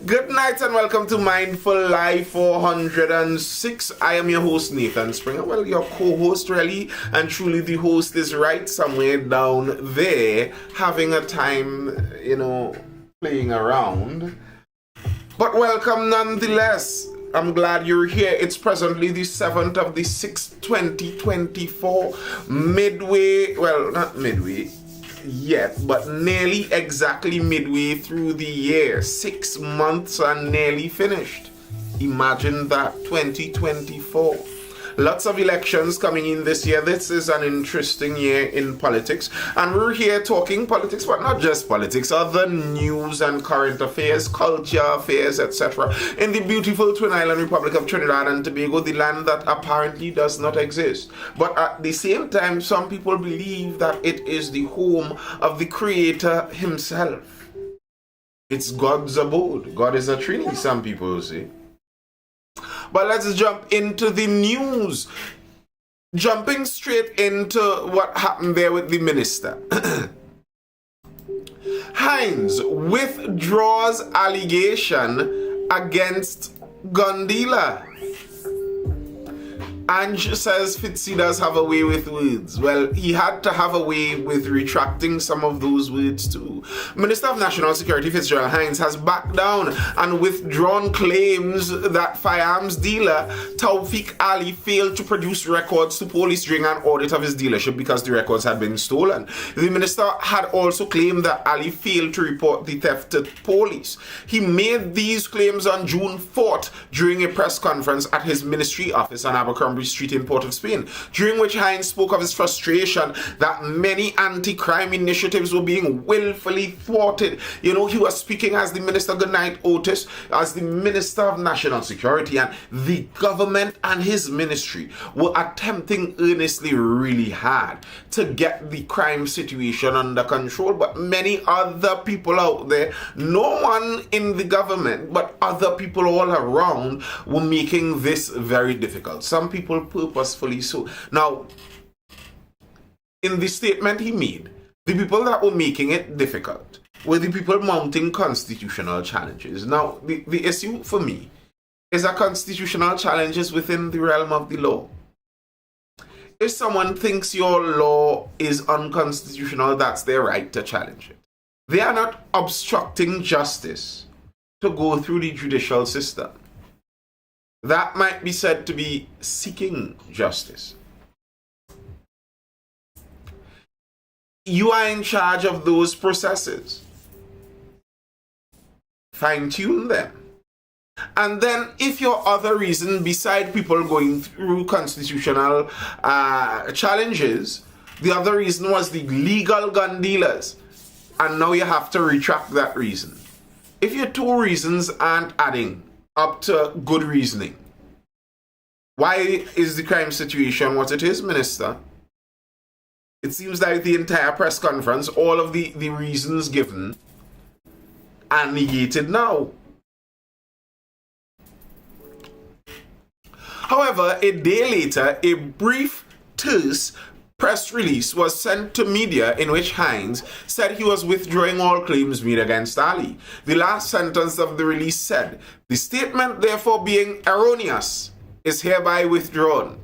Good night and welcome to Mindful Live 406. I am your host, Nathan Springer. Well, your co-host, really, and truly the host is right somewhere down there having a time, playing around. But welcome nonetheless. I'm glad you're here. It's presently the 7th of the 6th, 2024, not midway yet, but nearly exactly midway through the year. 6 months and nearly finished. Imagine that, 2024. Lots of elections coming in this year. This is an interesting year in politics. And we're here talking politics, but not just politics, other news and current affairs, culture affairs, etc. in the beautiful Twin Island Republic of Trinidad and Tobago, the land that apparently does not exist. But at the same time, some people believe that it is the home of the Creator himself. It's God's abode. God is a Trinity, some people say. But let's jump into the news. Jumping straight into what happened there with the minister. Hines withdraws allegation against gun dealer. Ange says Fitzy does have a way with words. Well, he had to have a way with retracting some of those words too. Minister of National Security Fitzgerald Hines has backed down and withdrawn claims that firearms dealer Taufik Ali failed to produce records to police during an audit of his dealership because the records had been stolen. The minister had also claimed that Ali failed to report the theft to police. He made these claims on June 4th during a press conference at his ministry office on Abercrombie Street in Port of Spain, during which Hines spoke of his frustration that many anti-crime initiatives were being willfully thwarted. He was speaking as the Minister Goodnight Otis, as the Minister of National Security, and the government and his ministry were attempting earnestly really hard to get the crime situation under control, but many other people out there, no one in the government, but other people all around were making this very difficult. Some people purposefully so. Now, in the statement he made, the people that were making it difficult were the people mounting constitutional challenges. Now, the issue for me is that constitutional challenges within the realm of the law. If someone thinks your law is unconstitutional, that's their right to challenge it. They are not obstructing justice to go through the judicial system. That might be said to be seeking justice. You are in charge of those processes. Fine-tune them. And then if your other reason, beside people going through constitutional challenges, the other reason was the legal gun dealers, and now you have to retract that reason. If your two reasons aren't adding up to good reasoning, why is the crime situation what it is, Minister? It seems like the entire press conference, all of the reasons given are negated now. However, a day later, a brief, terse press release was sent to media in which Hines said he was withdrawing all claims made against Ali. The last sentence of the release said, "The statement therefore being erroneous is hereby withdrawn."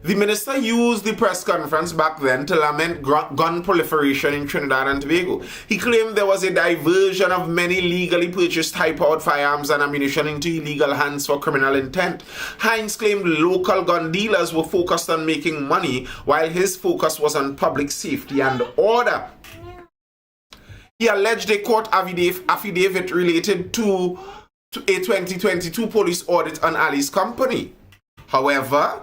The minister used the press conference back then to lament gun proliferation in Trinidad and Tobago. He claimed there was a diversion of many legally purchased high-powered firearms and ammunition into illegal hands for criminal intent. Hines claimed local gun dealers were focused on making money, while his focus was on public safety and order. He alleged a court affidavit related to a 2022 police audit on Ali's company. However,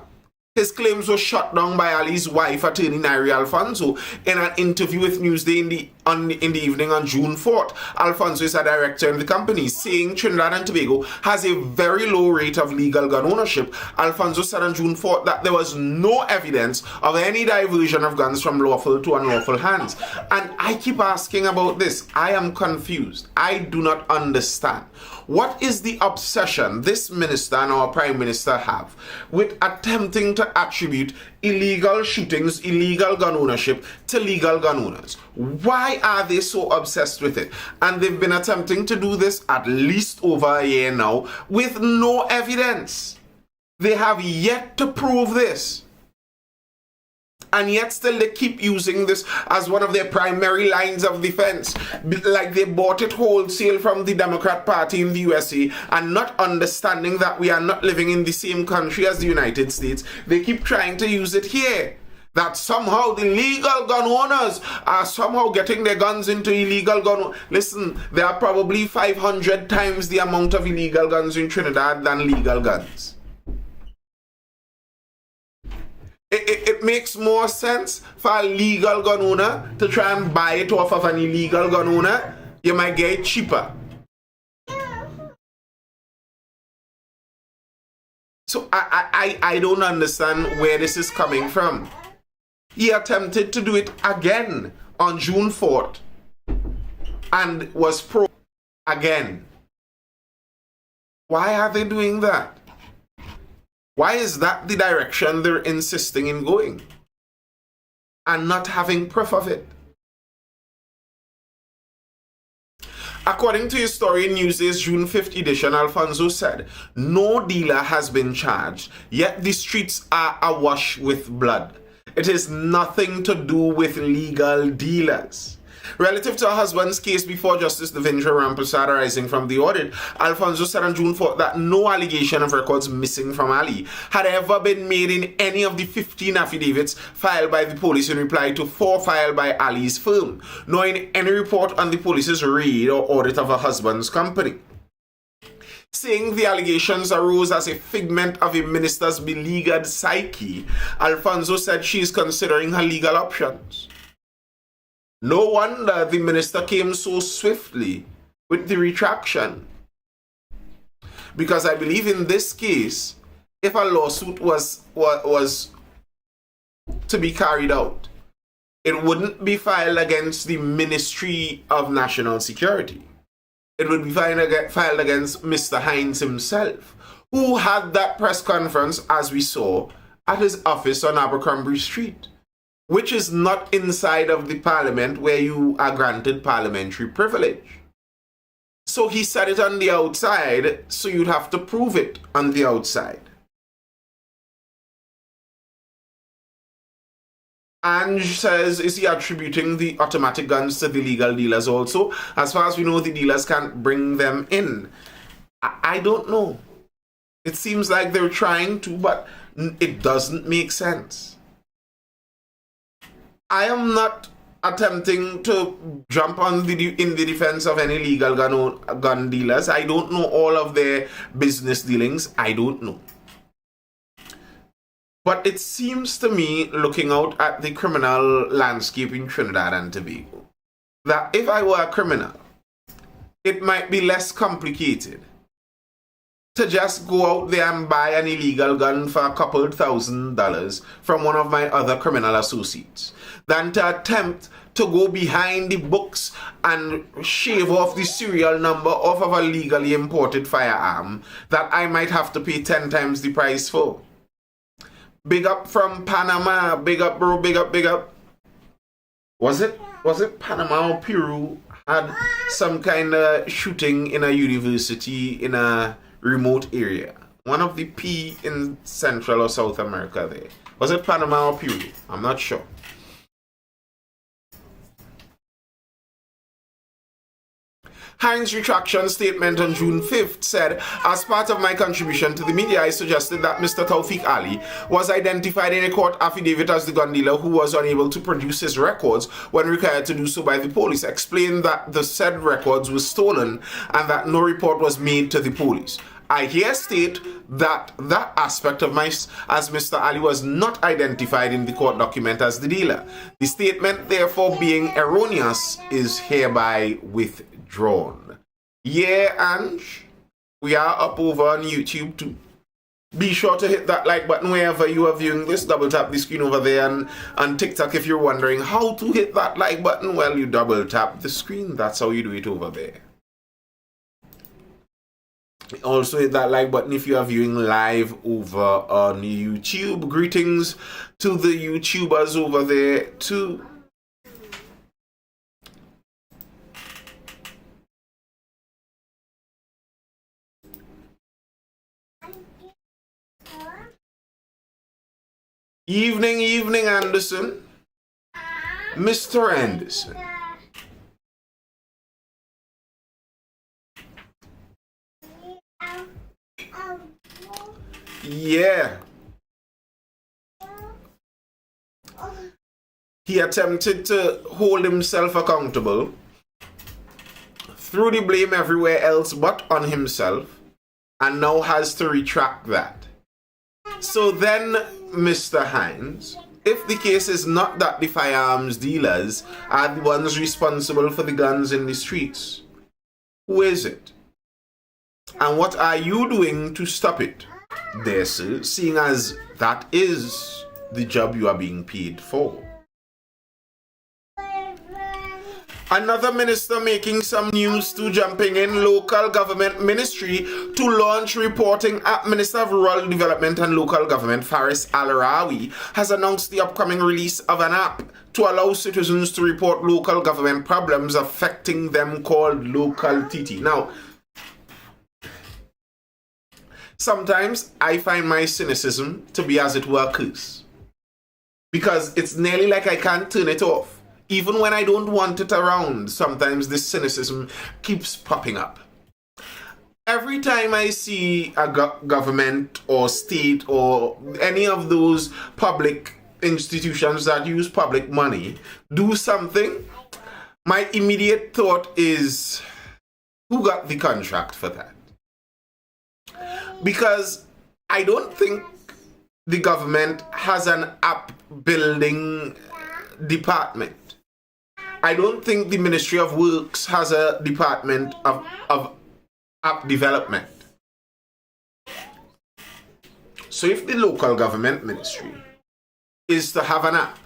his claims were shut down by Ali's wife, attorney Nairi Alfonso, in an interview with Newsday in the evening on June 4th. Alfonso is a director in the company, saying Trinidad and Tobago has a very low rate of legal gun ownership. Alfonso said on June 4th that there was no evidence of any diversion of guns from lawful to unlawful hands. And I keep asking about this. I am confused. I do not understand. What is the obsession this minister and our prime minister have with attempting to attribute illegal shootings, illegal gun ownership to legal gun owners? Why are they so obsessed with it? And they've been attempting to do this at least over a year now with no evidence. They have yet to prove this. And yet still they keep using this as one of their primary lines of defense. Like they bought it wholesale from the Democrat Party in the USA, and not understanding that we are not living in the same country as the United States. They keep trying to use it here. That somehow the legal gun owners are somehow getting their guns into illegal gun. Listen, there are probably 500 times the amount of illegal guns in Trinidad than legal guns. It makes more sense for a legal gun owner to try and buy it off of an illegal gun owner. You might get it cheaper. So I don't understand where this is coming from. He attempted to do it again on June 4th and was pro again. Why are they doing that? Why is that the direction they're insisting in going and not having proof of it? According to historian Newsday's June 5th edition, Alfonso said, no dealer has been charged, yet the streets are awash with blood. It is nothing to do with legal dealers. Relative to her husband's case before Justice Devendra Ramprasad arising from the audit, Alfonso said on June 4th that no allegation of records missing from Ali had ever been made in any of the 15 affidavits filed by the police in reply to 4 filed by Ali's firm, nor in any report on the police's raid or audit of her husband's company. Saying the allegations arose as a figment of a minister's beleaguered psyche, Alfonso said she is considering her legal options. No wonder the minister came so swiftly with the retraction. Because I believe in this case, if a lawsuit was to be carried out, it wouldn't be filed against the Ministry of National Security. It would be filed against Mr. Hines himself, who had that press conference, as we saw, at his office on Abercrombie Street, which is not inside of the parliament where you are granted parliamentary privilege. So he said it on the outside, so you'd have to prove it on the outside. Ange says, is he attributing the automatic guns to the legal dealers also? As far as we know, the dealers can't bring them in. I don't know. It seems like they're trying to, but it doesn't make sense. I am not attempting to jump on in the defense of any legal gun dealers. I don't know all of their business dealings. I don't know. But it seems to me, looking out at the criminal landscape in Trinidad and Tobago, that if I were a criminal, it might be less complicated to just go out there and buy an illegal gun for a couple $1,000 from one of my other criminal associates than to attempt to go behind the books and shave off the serial number off of a legally imported firearm that I might have to pay 10 times the price for. Big up from Panama. Big up, bro. Big up, big up. Was it Panama or Peru had some kind of shooting in a university in a remote area? One of the P in Central or South America there. Was it Panama or Peru? I'm not sure. Hines' retraction statement on June 5th said, as part of my contribution to the media, I suggested that Mr. Tawfiq Ali was identified in a court affidavit as the gun dealer who was unable to produce his records when required to do so by the police, explained that the said records were stolen and that no report was made to the police. I here state that that aspect of as Mr. Ali was not identified in the court document as the dealer. The statement, therefore, being erroneous, is hereby withdrawn. Yeah, Ange, we are up over on YouTube too. Be sure to hit that like button wherever you are viewing this. Double tap the screen over there, and on TikTok, if you're wondering how to hit that like button, well, you double tap the screen. That's how you do it over there. Also hit that like button if you are viewing live over on YouTube. Greetings to the YouTubers over there too. Evening, Anderson. Mr. Anderson. Yeah. He attempted to hold himself accountable, threw the blame everywhere else but on himself, and now has to retract that. So then, Mr. Hines, if the case is not that the firearms dealers are the ones responsible for the guns in the streets, who is it? And what are you doing to stop it, there, sir, seeing as that is the job you are being paid for? Another minister making some news to jumping in. Local government ministry to launch reporting app. Minister of Rural Development and Local Government Faris Al-Rawi has announced the upcoming release of an app to allow citizens to report local government problems affecting them, called Local TT. Now, sometimes I find my cynicism to be, as it were, a curse, because it's nearly like I can't turn it off. Even when I don't want it around, sometimes this cynicism keeps popping up. Every time I see a government or state or any of those public institutions that use public money do something, my immediate thought is, who got the contract for that? Because I don't think the government has an app building department. I don't think the Ministry of Works has a department of app development. So if the local government ministry is to have an app,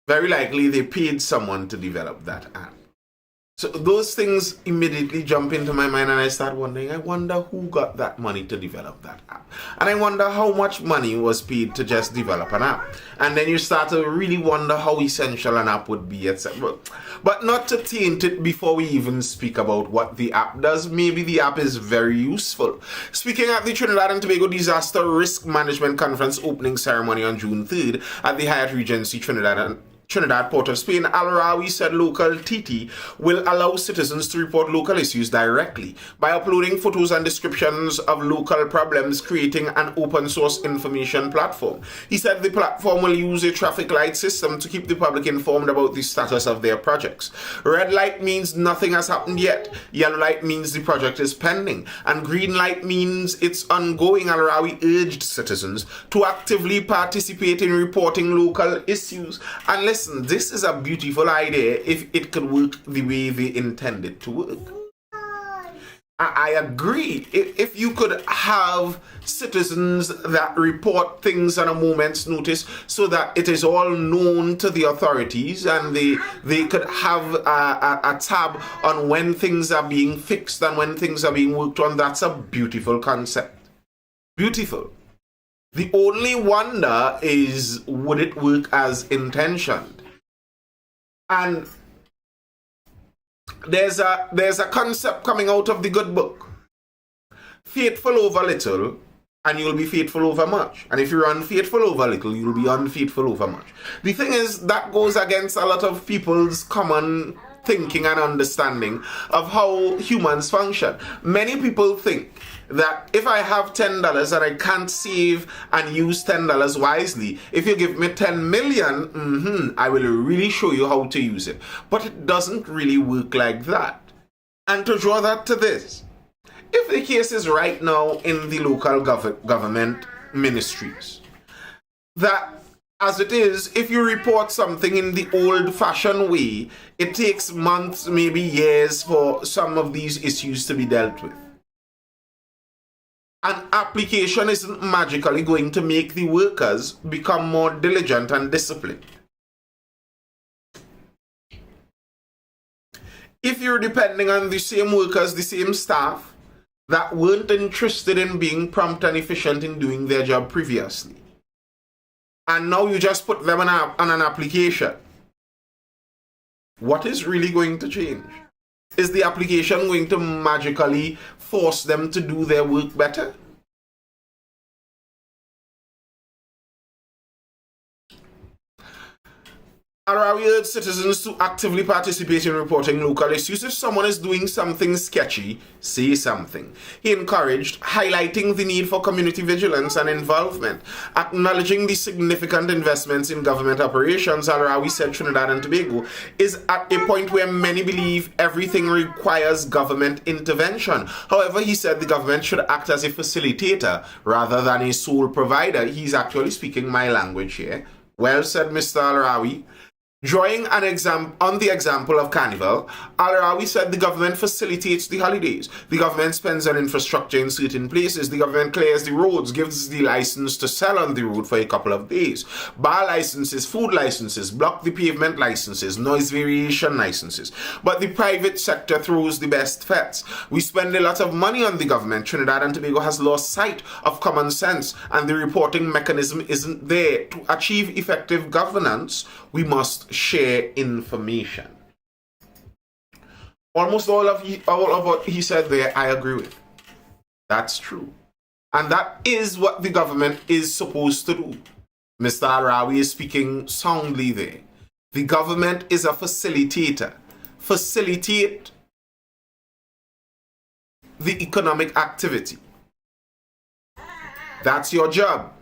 very likely they paid someone to develop that app. So those things immediately jump into my mind, and I start wondering, I wonder who got that money to develop that app. And I wonder how much money was paid to just develop an app. And then you start to really wonder how essential an app would be, etc. But not to taint it before we even speak about what the app does. Maybe the app is very useful. Speaking at the Trinidad and Tobago Disaster Risk Management Conference opening ceremony on June 3rd at the Hyatt Regency Trinidad, Port of Spain, Al-Rawi said Local TT will allow citizens to report local issues directly by uploading photos and descriptions of local problems, creating an open source information platform. He said the platform will use a traffic light system to keep the public informed about the status of their projects. Red light means nothing has happened yet, yellow light means the project is pending, and green light means it's ongoing. Al-Rawi urged citizens to actively participate in reporting local issues. And listen, this is a beautiful idea if it could work the way they intend it to work. I agree. If you could have citizens that report things on a moment's notice so that it is all known to the authorities, and they could have a tab on when things are being fixed and when things are being worked on, that's a beautiful concept. Beautiful. The only wonder is, would it work as intentioned? And there's a concept coming out of the good book. Faithful over little, and you'll be faithful over much. And if you're unfaithful over little, you'll be unfaithful over much. The thing is, that goes against a lot of people's common thinking and understanding of how humans function. Many people think that if I have $10 and I can't save and use $10 wisely, if you give me 10 million, I will really show you how to use it. But it doesn't really work like that. And to draw that to this, if the case is right now in the local government ministries, that as it is, if you report something in the old-fashioned way, it takes months, maybe years, for some of these issues to be dealt with. An application isn't magically going to make the workers become more diligent and disciplined. If you're depending on the same workers, the same staff that weren't interested in being prompt and efficient in doing their job previously, and now you just put them on an application, what is really going to change? Is the application going to magically force them to do their work better? Arawi urged citizens to actively participate in reporting local issues. If someone is doing something sketchy, say something. He encouraged highlighting the need for community vigilance and involvement. Acknowledging the significant investments in government operations, Arawi said Trinidad and Tobago is at a point where many believe everything requires government intervention. However, he said the government should act as a facilitator rather than a sole provider. He's actually speaking my language here. Well said, Mr. Arawi. Drawing on the example of Carnival, Al-Rawi said the government facilitates the holidays. The government spends on infrastructure in certain places. The government clears the roads, gives the license to sell on the road for a couple of days. Bar licenses, food licenses, block the pavement licenses, noise variation licenses. But the private sector throws the best fets. We spend a lot of money on the government. Trinidad and Tobago has lost sight of common sense, and the reporting mechanism isn't there. To achieve effective governance, we must share information. Almost all of what he said there, I agree with. That's true. And that is what the government is supposed to do. Mr. Arawi is speaking soundly there. The government is a facilitator. Facilitate the economic activity. That's your job.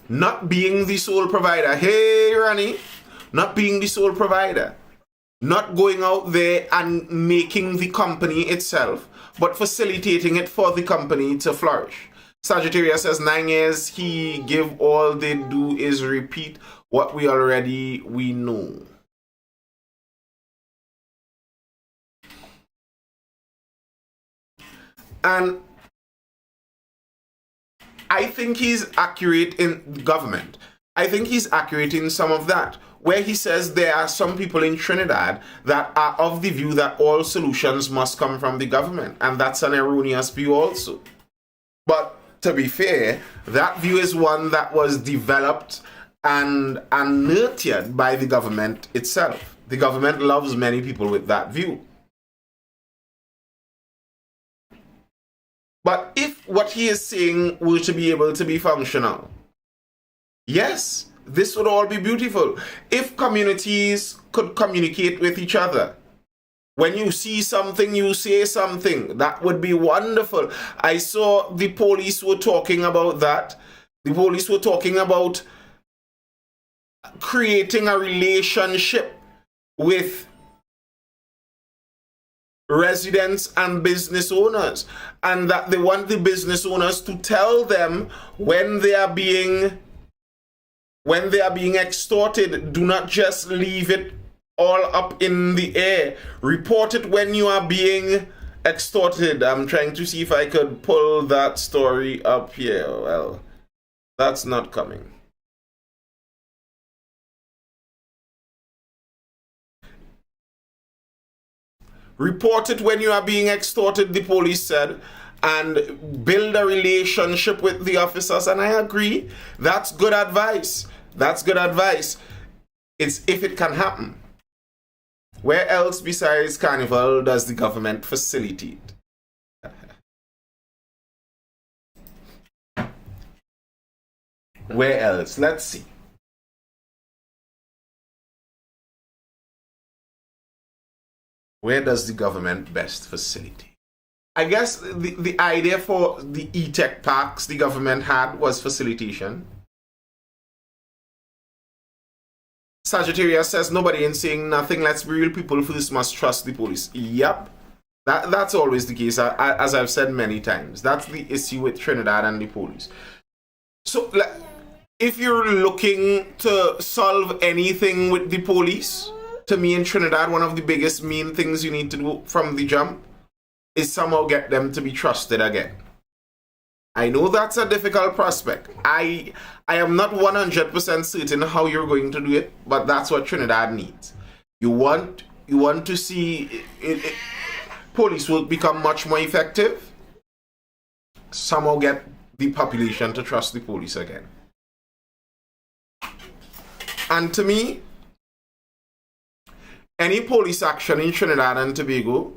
Not being the sole provider. Hey, Rani. Not being the sole provider. Not going out there and making the company itself, but facilitating it for the company to flourish. Sagittarius says 9 years he give, all they do is repeat what we know. And I think he's accurate in government. I think he's accurate in some of that, where he says there are some people in Trinidad that are of the view that all solutions must come from the government, and that's an erroneous view also. But to be fair, that view is one that was developed and nurtured by the government itself. The government loves many people with that view. But if what he is saying were to be able to be functional, yes, this would all be beautiful. If communities could communicate with each other, when you see something, you say something, that would be wonderful. I saw the police were talking about that. The police were talking about creating a relationship with residents and business owners, and that they want the business owners to tell them when they are being extorted. Do not just leave it all up in the air. Report it when you are being extorted. I'm trying to see if I could pull that story up here. Well, that's not coming. Report it when you are being extorted, the police said, and build a relationship with the officers. And I agree. That's good advice. That's good advice. It's if it can happen. Where else besides Carnival does the government facilitate? Where else? Let's see. Where does the government best facilitate? I guess the idea for the e-tech parks the government had was facilitation. Sagittarius says nobody ain't saying nothing. Let's be real, people first must trust the police. Yep. That's always the case, as I've said many times. That's the issue with Trinidad and the police. So, if you're looking to solve anything with the police, to me in Trinidad, one of the biggest main things you need to do from the jump is somehow get them to be trusted again. I know that's a difficult prospect. I am not 100% certain how you're going to do it, but that's what Trinidad needs. You want to see police work become much more effective. Somehow get the population to trust the police again. And to me, any police action in Trinidad and Tobago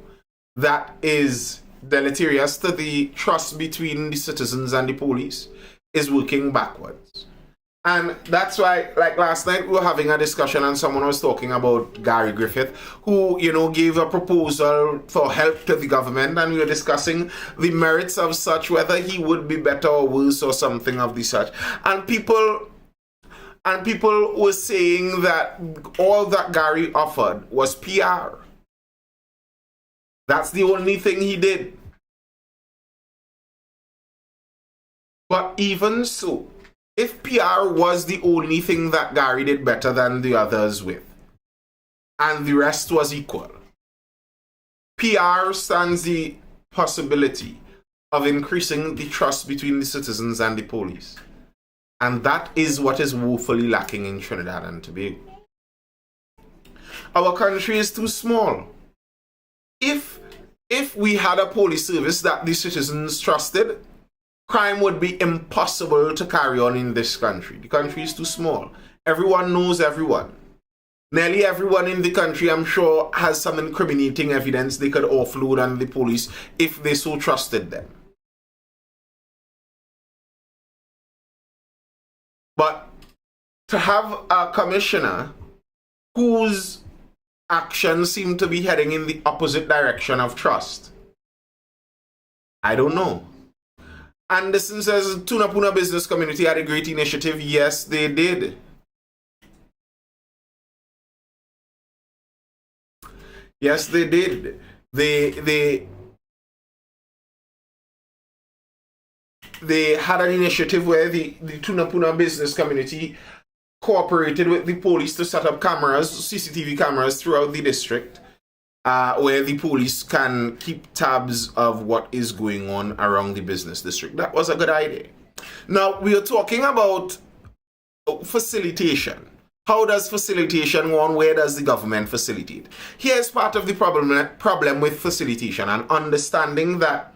that is deleterious to the trust between the citizens and the police is working backwards. And that's why, like last night, we were having a discussion and someone was talking about Gary Griffith, who, gave a proposal for help to the government, and we were discussing the merits of such, whether he would be better or worse or something of the such. And people were saying that all that Gary offered was PR. That's the only thing he did. But even so, if PR was the only thing that Gary did better than the others with, and the rest was equal, PR stands the possibility of increasing the trust between the citizens and the police. And that is what is woefully lacking in Trinidad and Tobago. Our country is too small. If we had a police service that the citizens trusted, crime would be impossible to carry on in this country. The country is too small. Everyone knows everyone. Nearly everyone in the country, I'm sure, has some incriminating evidence they could offload on the police if they so trusted them. But to have a commissioner whose actions seem to be heading in the opposite direction of trust, I don't know. Anderson says Tunapuna business community had a great initiative. Yes, they did. Yes, they did. They had an initiative where the Tunapuna business community cooperated with the police to set up cameras, CCTV cameras throughout the district, where the police can keep tabs of what is going on around the business district. That was a good idea. Now, we are talking about facilitation. How does facilitation go on? Where does the government facilitate? Here's part of the problem with facilitation, and understanding that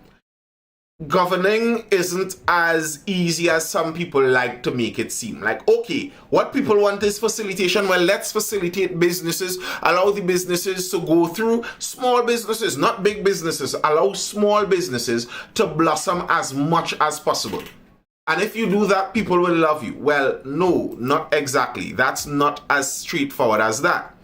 governing isn't as easy as some people like to make it seem. Like, okay, what people want is facilitation. Well, let's facilitate businesses, allow the businesses to go through, small businesses, not big businesses, allow small businesses to blossom as much as possible. And if you do that, people will love you. Well, no, not exactly. That's not as straightforward as that.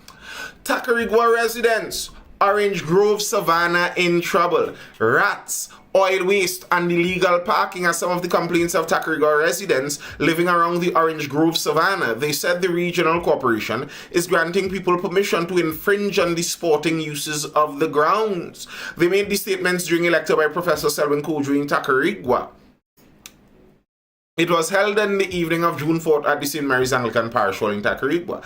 Tacarigua residents, Orange Grove Savannah in trouble. Rats, oil waste, and illegal parking are some of the complaints of Tacarigua residents living around the Orange Grove Savannah. They said the regional corporation is granting people permission to infringe on the sporting uses of the grounds. They made the statements during a lecture by Professor Selwyn Kodri in Tacarigua. It was held in the evening of June 4th at the St. Mary's Anglican Parish Hall in Tacarigua.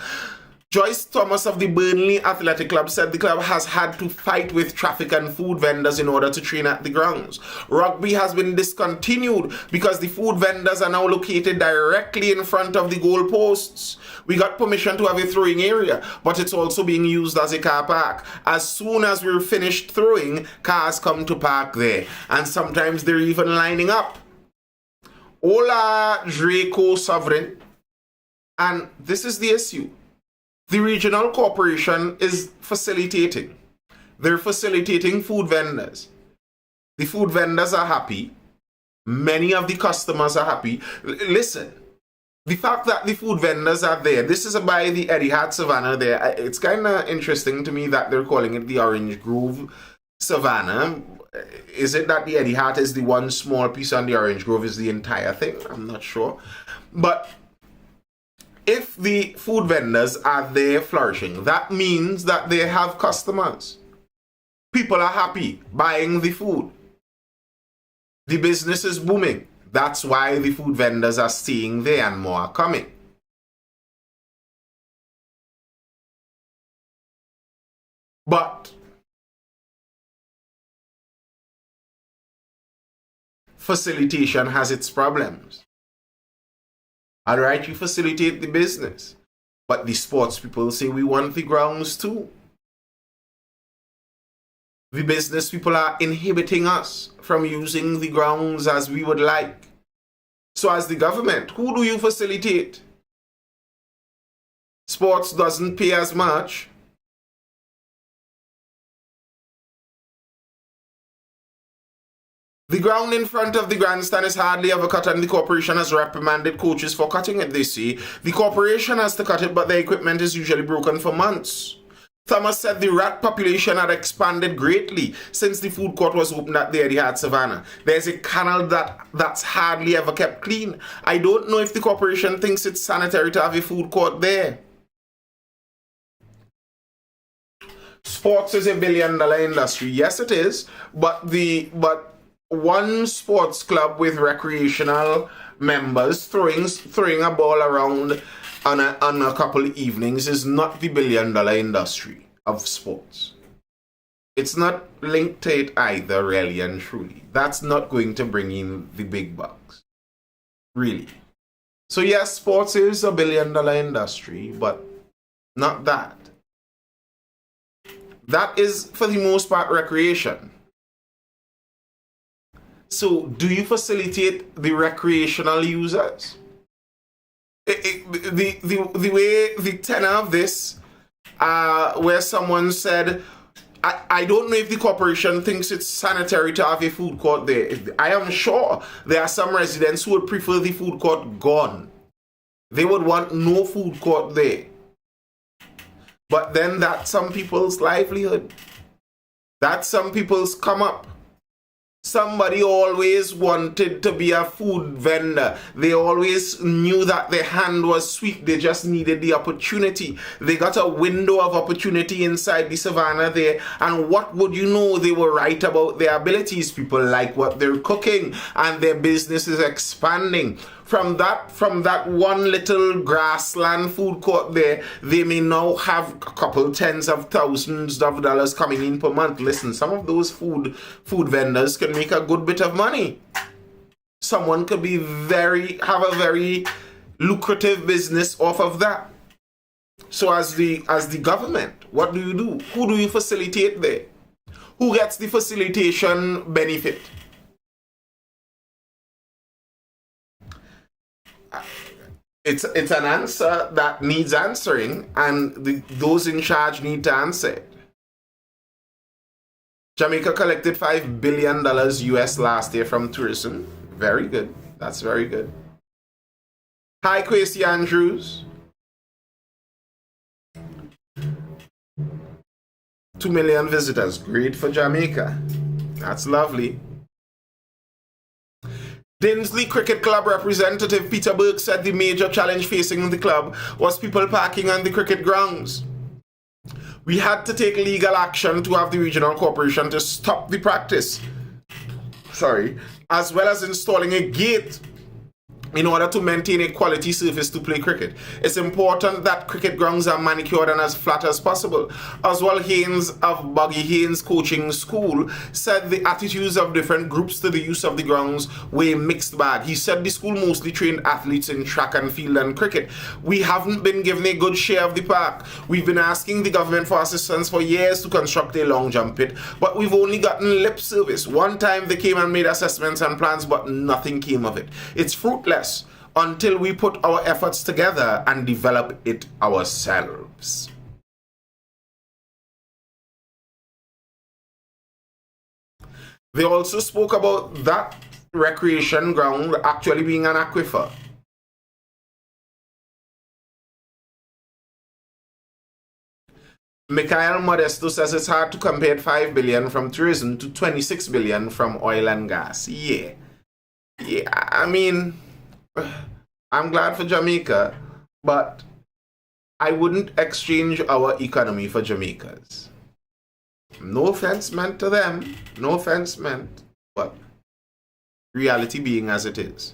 Joyce Thomas of the Burnley Athletic Club said the club has had to fight with traffic and food vendors in order to train at the grounds. Rugby has been discontinued because the food vendors are now located directly in front of the goal posts. We got permission to have a throwing area, but it's also being used as a car park. As soon as we're finished throwing, cars come to park there, and sometimes they're even lining up. Hola, Draco Sovereign. And this is the issue. The regional corporation is facilitating. They're facilitating food vendors. The food vendors are happy. Many of the customers are happy. Listen, the fact that the food vendors are there, this is by the Eddie Hart Savannah there. It's kind of interesting to me that they're calling it the Orange Grove Savannah. Is it that the Eddie Hart is the one small piece and the Orange Grove is the entire thing? I'm not sure. But If the food vendors are there flourishing, that means that they have customers. People are happy buying the food. The business is booming. That's why the food vendors are staying there and more are coming. But facilitation has its problems. Alright, you facilitate the business, but the sports people say we want the grounds too. The business people are inhibiting us from using the grounds as we would like. So as the government, who do you facilitate? Sports doesn't pay as much. The ground in front of the grandstand is hardly ever cut, and the corporation has reprimanded coaches for cutting it, they say. The corporation has to cut it, but the equipment is usually broken for months. Thomas said the rat population had expanded greatly since the food court was opened at the Etihad Savannah. There's a canal that's hardly ever kept clean. I don't know if the corporation thinks it's sanitary to have a food court there. Sports is $1 billion industry. Yes, it is, but one sports club with recreational members throwing a ball around on a couple of evenings is not the $1 billion industry of sports. It's not linked to it either, really and truly. That's not going to bring in the big bucks, really. So yes, sports is $1 billion industry, but not that. That is, for the most part, recreation. So, do you facilitate the recreational users? The way the tenor of this, where someone said, I don't know if the corporation thinks it's sanitary to have a food court there. I am sure there are some residents who would prefer the food court gone. They would want no food court there. But then that's some people's livelihood. That's some people's come up. Somebody always wanted to be a food vendor. They always knew that their hand was sweet. They just needed the opportunity. They got a window of opportunity inside the savannah there. And what would you know? They were right about their abilities. People like what they're cooking and their business is expanding. From that one little grassland food court there, they may now have a couple tens of thousands of dollars coming in per month. Listen, some of those food vendors can make a good bit of money. Someone could be have a very lucrative business off of that. So as the government, what do you do? Who do you facilitate there? Who gets the facilitation benefit? It's an answer that needs answering, and those in charge need to answer it. Jamaica collected $5 billion US last year from tourism. Very good. That's very good. Hi, Kwesi Andrews. 2 million visitors. Great for Jamaica. That's lovely. Dinsley Cricket Club representative Peter Burke said the major challenge facing the club was people parking on the cricket grounds. We had to take legal action to have the regional corporation to stop the practice. As well as installing a gate in order to maintain a quality surface to play cricket. It's important that cricket grounds are manicured and as flat as possible. Oswald Haynes of Buggy Haynes Coaching School said the attitudes of different groups to the use of the grounds were a mixed bag. He said the school mostly trained athletes in track and field and cricket. We haven't been given a good share of the park. We've been asking the government for assistance for years to construct a long jump pit, but we've only gotten lip service. One time they came and made assessments and plans, but nothing came of it. It's fruitless until we put our efforts together and develop it ourselves. They also spoke about that recreation ground actually being an aquifer. Mikhail Modesto says it's hard to compare $5 billion from tourism to $26 billion from oil and gas. Yeah, I mean, I'm glad for Jamaica, But I wouldn't exchange our economy for Jamaica's. No offense meant to them. No offense meant. But reality being as it is.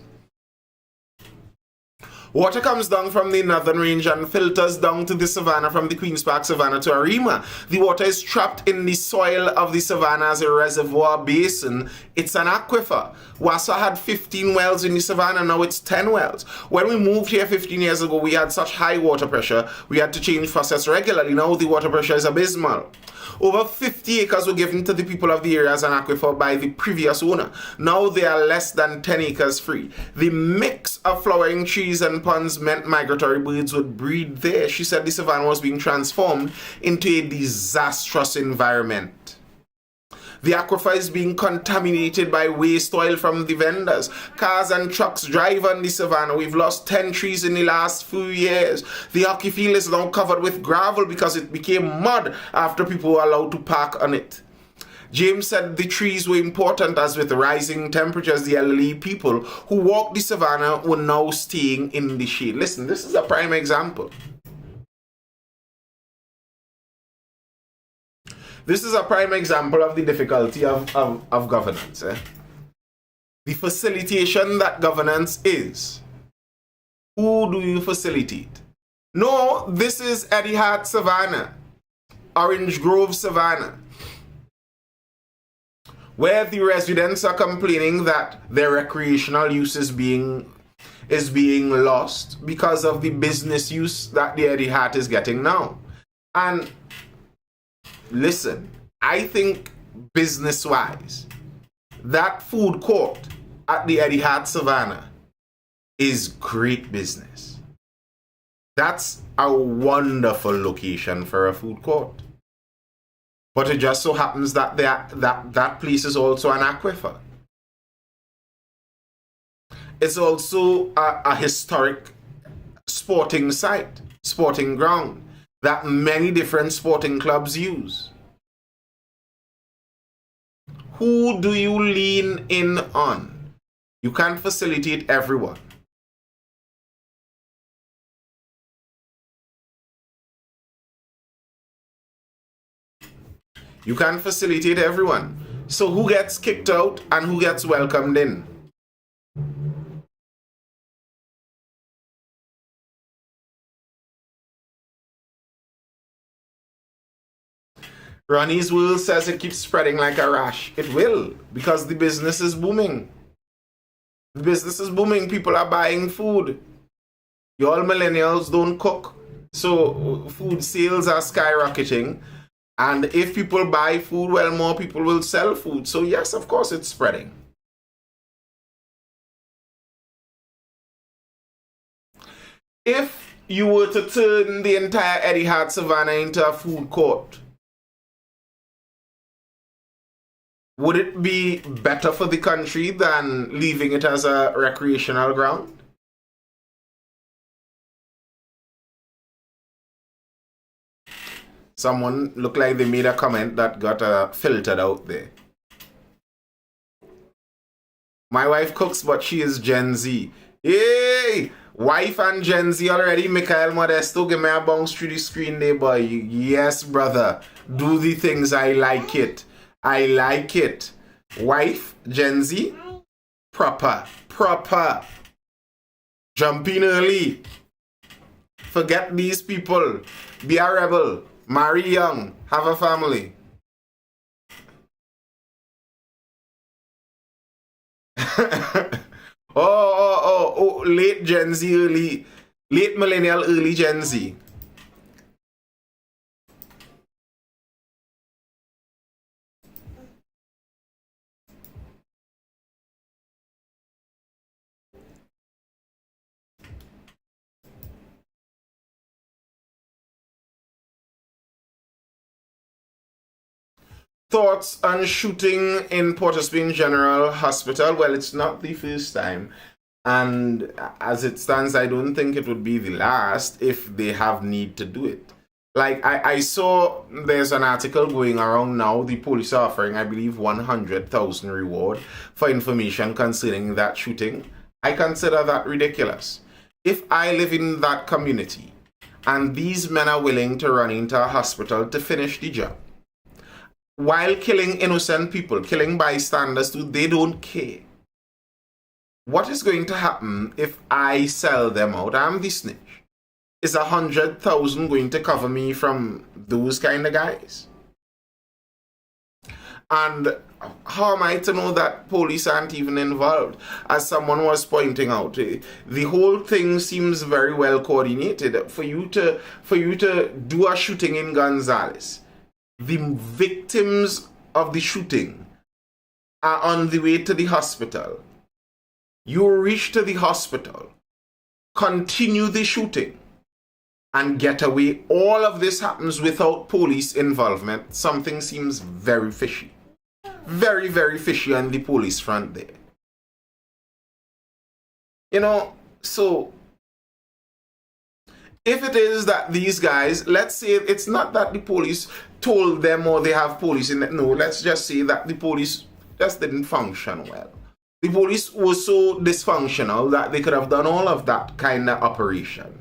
Water comes down from the northern range and filters down to the savannah from the Queen's Park Savannah to Arima. The water is trapped in the soil of the savannah as a reservoir basin. It's an aquifer. Wassa had 15 wells in the savannah, now it's 10 wells. When we moved here 15 years ago, we had such high water pressure, we had to change faucets regularly. Now the water pressure is abysmal. Over 50 acres were given to the people of the area as an aquifer by the previous owner. Now they are less than 10 acres free. The mix of flowering trees and ponds meant migratory birds would breed there. She said the savannah was being transformed into a disastrous environment. The aquifer is being contaminated by waste oil from the vendors. Cars and trucks drive on the savannah. We've lost 10 trees in the last few years. The hockey field is now covered with gravel because it became mud after people were allowed to park on it. James said the trees were important as with rising temperatures, the elderly people who walked the savannah were now staying in the shade. Listen, this is a prime example. This is a prime example of the difficulty of governance. The facilitation that governance is. Who do you facilitate? No, this is Eddie Hart Savannah, Orange Grove Savannah, where the residents are complaining that their recreational use is being lost because of the business use that the Eddie Hart is getting now. And listen, I think business-wise, that food court at the Eddie Hart Savannah is great business. That's a wonderful location for a food court. But it just so happens that that place is also an aquifer. It's also a historic sporting site, sporting ground, that many different sporting clubs use. Who do you lean in on? You can't facilitate everyone. You can't facilitate everyone. So who gets kicked out and who gets welcomed in? Ronnie's World says it keeps spreading like a rash. It will, because the business is booming. The business is booming. People are buying food. Y'all millennials don't cook. So food sales are skyrocketing. And if people buy food, well, more people will sell food. So yes, of course, it's spreading. If you were to turn the entire Eddie Hart Savannah into a food court, would it be better for the country than leaving it as a recreational ground? Someone looked like they made a comment that got filtered out there. My wife cooks, but she is Gen Z. Hey! Wife and Gen Z already. Michael Modesto, give me a bounce through the screen there, boy. Yes, brother. Do the things. I like it. I like it. Wife, Gen Z, proper. Jump in early. Forget these people. Be a rebel. Marry young. Have a family. Oh, late Gen Z, late millennial, early Gen Z. Thoughts on shooting in Port of Spain General Hospital? Well, it's not the first time. And as it stands, I don't think it would be the last if they have need to do it. Like, I saw there's an article going around now. The police are offering, I believe, 100,000 reward for information concerning that shooting. I consider that ridiculous. if I live in that community and these men are willing to run into a hospital to finish the job, while killing innocent people, killing bystanders too, they don't care. What is going to happen if I sell them out? I'm the snitch. Is 100,000 going to cover me from those kind of guys? And how am I to know that police aren't even involved? As someone was pointing out, the whole thing seems very well coordinated. For you to do a shooting in Gonzales, the victims of the shooting are on the way to the hospital. You reach to the hospital, continue the shooting, and get away. All of this happens without police involvement. Something seems very fishy. Very, very fishy on the police front there. You know, so if it is that these guys, let's say it's not that the police told them or they have police in it. No, let's just say that the police just didn't function well. The police was so dysfunctional that they could have done all of that kind of operation.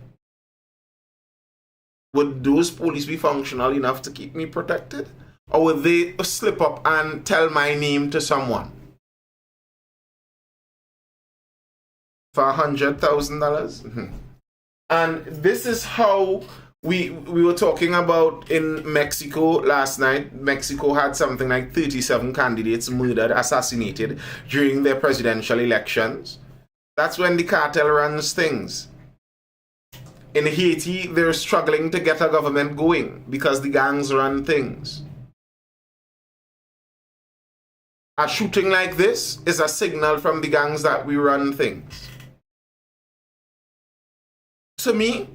Would those police be functional enough to keep me protected? Or would they slip up and tell my name to someone for $100,000? And this is how we were talking about in Mexico last night. Mexico had something like 37 candidates murdered, assassinated during their presidential elections. That's when the cartel runs things. In Haiti, they're struggling to get a government going because the gangs run things. A shooting like this is a signal from the gangs that we run things. To me,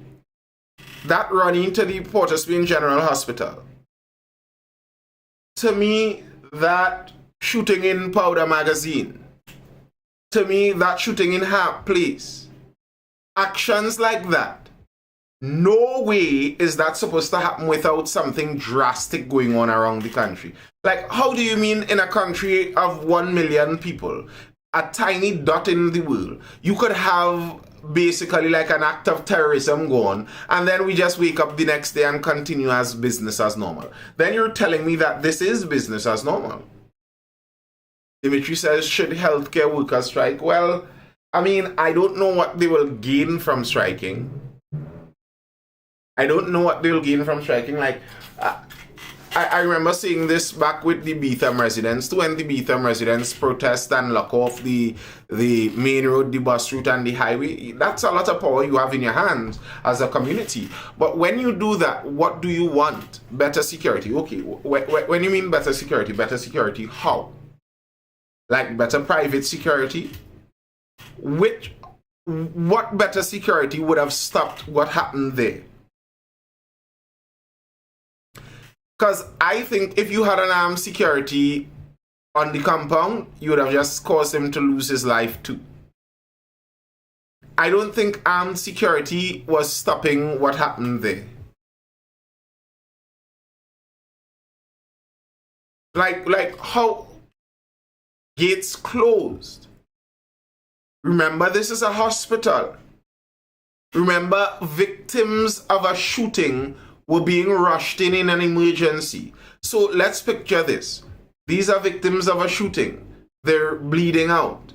that running to the Port of Spain General Hospital, to me, that shooting in Powder Magazine, to me, that shooting in Hart Place, actions like that, no way is that supposed to happen without something drastic going on around the country. Like, how do you mean in a country of 1 million people, a tiny dot in the world, you could have basically like an act of terrorism going, and then we just wake up the next day and continue as business as normal? Then you're telling me that this is business as normal. Dimitri says, should healthcare workers strike? Well, I mean, I don't know what they will gain from striking. I don't know what they'll gain from striking. Like, I remember seeing this back with the Betham residents, when the Betham residents protest and lock off the main road, the bus route, and the highway. That's a lot of power you have in your hands as a community. But when you do that, what do you want? Better security. Okay, when you mean better security how? Like better private security? What better security would have stopped what happened there? Because I think if you had an armed security on the compound, you would have just caused him to lose his life too. I don't think armed security was stopping what happened there. Like how gates closed. Remember, this is a hospital. Remember, victims of a shooting were being rushed in an emergency. So let's picture this. These are victims of a shooting. They're bleeding out.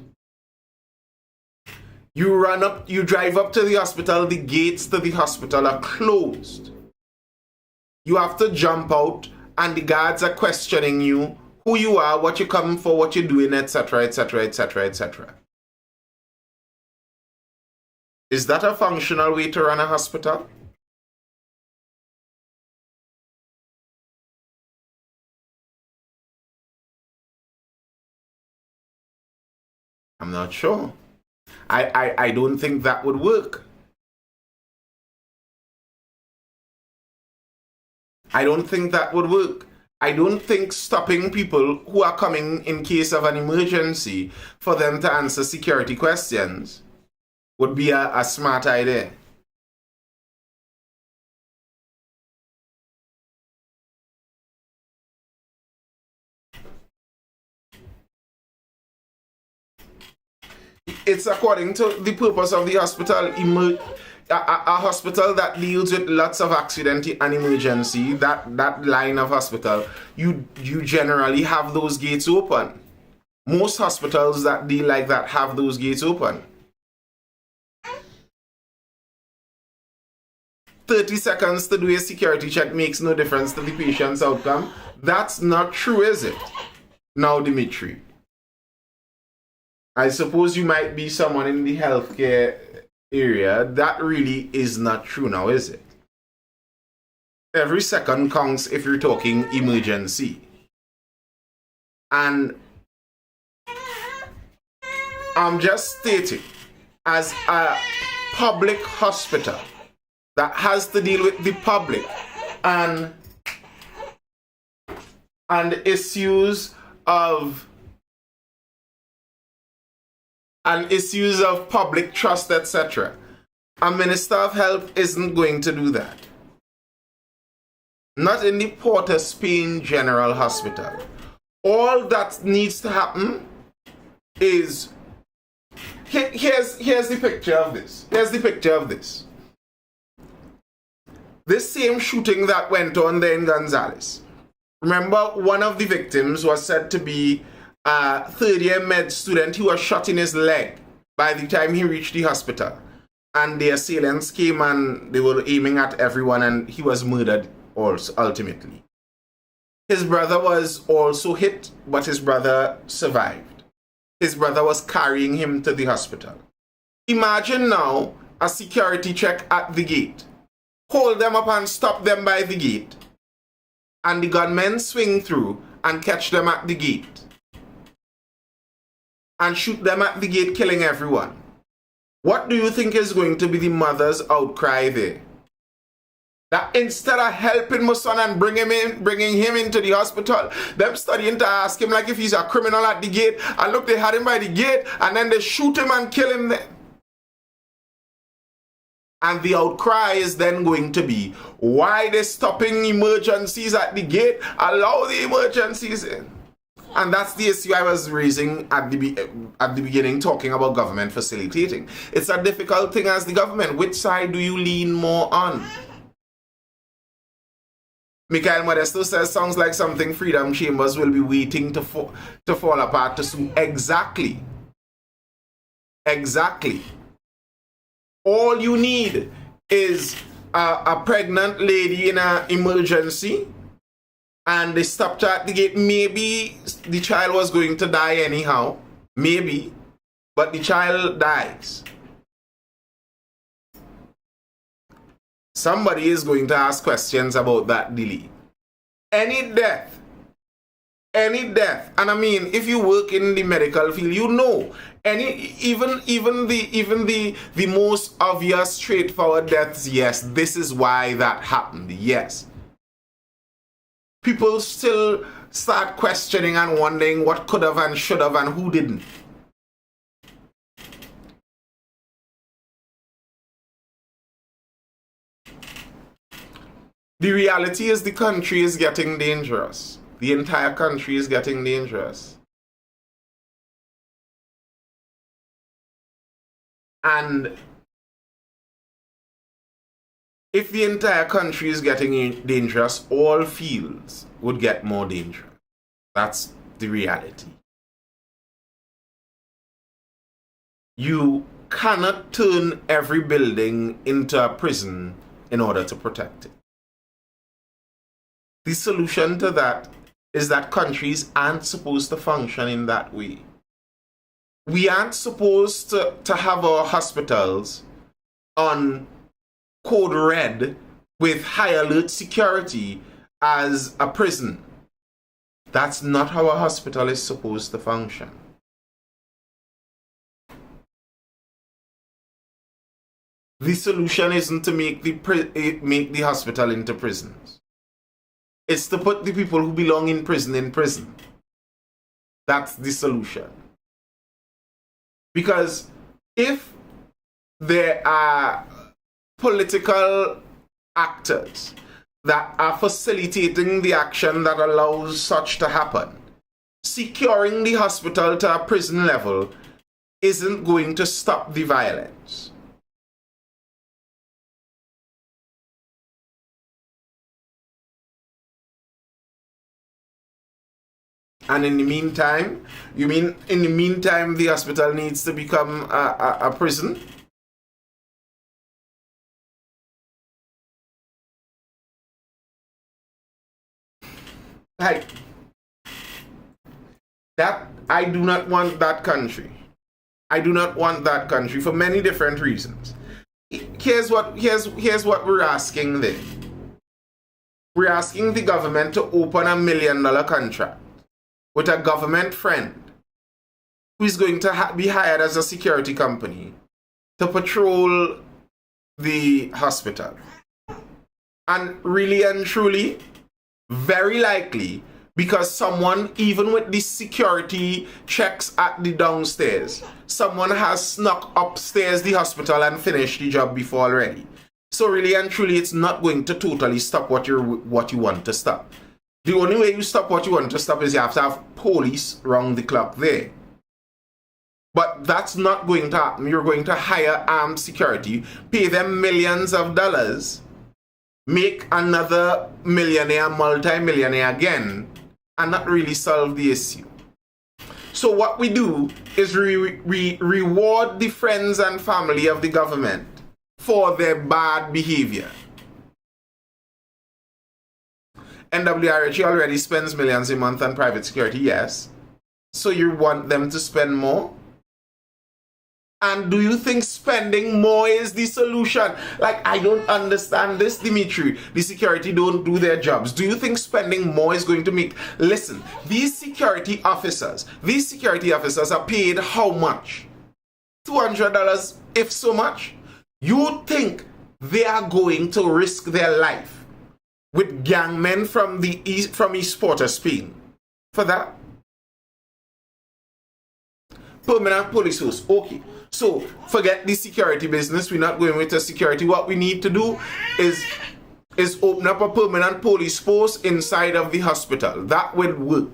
You drive up to the hospital, the gates to the hospital are closed. You have to jump out, and the guards are questioning you, who you are, what you're coming for, what you're doing, etc., etc., etc., etc. Is that a functional way to run a hospital? I'm not sure. I don't think that would work. I don't think that would work. I don't think stopping people who are coming in case of an emergency for them to answer security questions would be a smart idea. it's according to the purpose of the hospital. A hospital that deals with lots of accident and emergency, that line of hospital, you generally have those gates open. Most hospitals that deal like that have those gates open. 30 seconds to do a security check makes no difference to the patient's outcome. That's not true, is it? Now, Dimitri, I suppose you might be someone in the healthcare area. That really is not true now, is it? Every second counts if you're talking emergency. And I'm just stating, as a public hospital that has to deal with the public and issues of public trust, etc. A Minister of Health isn't going to do that. Not in the Port of Spain General Hospital. All that needs to happen is, here's the picture of this. Here's the picture of this. This same shooting that went on there in Gonzales. Remember, one of the victims was said to be a third-year med student who was shot in his leg by the time he reached the hospital. And the assailants came and they were aiming at everyone, and he was murdered also, ultimately. His brother was also hit, but his brother survived. His brother was carrying him to the hospital. Imagine now a security check at the gate. Hold them up and stop them by the gate. And the gunmen swing through and catch them at the gate. And shoot them at the gate, killing everyone. What do you think is going to be the mother's outcry there? That instead of helping my son and bringing him into the hospital, them studying to ask him like if he's a criminal at the gate. And look, they had him by the gate and then they shoot him and kill him there. And the outcry is then going to be, why they stopping emergencies at the gate? Allow the emergencies in. And that's the issue I was raising at the beginning, talking about government facilitating. It's a difficult thing as the government. Which side do you lean more on? Michael Modesto says, sounds like something Freedom Chambers will be waiting to fall apart to soon. Exactly. Exactly. All you need is a pregnant lady in an emergency, and they stopped her at the gate. Maybe the child was going to die anyhow. Maybe. But the child dies. Somebody is going to ask questions about that delay. Any death, and I mean, if you work in the medical field, you know, even the most obvious, straightforward deaths, yes, this is why that happened, yes. People still start questioning and wondering what could have and should have and who didn't. The reality is the country is getting dangerous. The entire country is getting dangerous. And if the entire country is getting dangerous, all fields would get more dangerous. That's the reality. You cannot turn every building into a prison in order to protect it. The solution to that is that countries aren't supposed to function in that way. We aren't supposed to have our hospitals on code red with high alert security as a prison. That's not how a hospital is supposed to function. The solution isn't to make the hospital into prisons. It's to put the people who belong in prison. That's the solution. Because if there are political actors that are facilitating the action that allows such to happen, securing the hospital to a prison level isn't going to stop the violence. And in the meantime, you mean in the meantime the hospital needs to become a prison? Like, that, I do not want that country. I do not want that country for many different reasons. Here's what we're asking there. We're asking the government to open $1 million contract with a government friend who is going to be hired as a security company to patrol the hospital. And really and truly, very likely, because someone, even with the security checks at the downstairs, someone has snuck upstairs the hospital and finished the job before already. So really and truly, it's not going to totally stop what you want to stop. The only way you stop what you want to stop is you have to have police round the clock there. But that's not going to happen. You're going to hire armed security, pay them millions of dollars, make another millionaire, multi-millionaire again, and not really solve the issue. So what we do is we reward the friends and family of the government for their bad behavior. NWRH already spends millions a month on private security, yes. So you want them to spend more? And do you think spending more is the solution? Like, I don't understand this, Dimitri. The security don't do their jobs. Do you think spending more is going to make... Listen, these security officers are paid how much? $200, if so much? You think they are going to risk their life with gangmen from East Port of Spain for that? Permanent police force, okay. So forget the security business. We're not going with the security. What we need to do is open up a permanent police force inside of the hospital. That would work.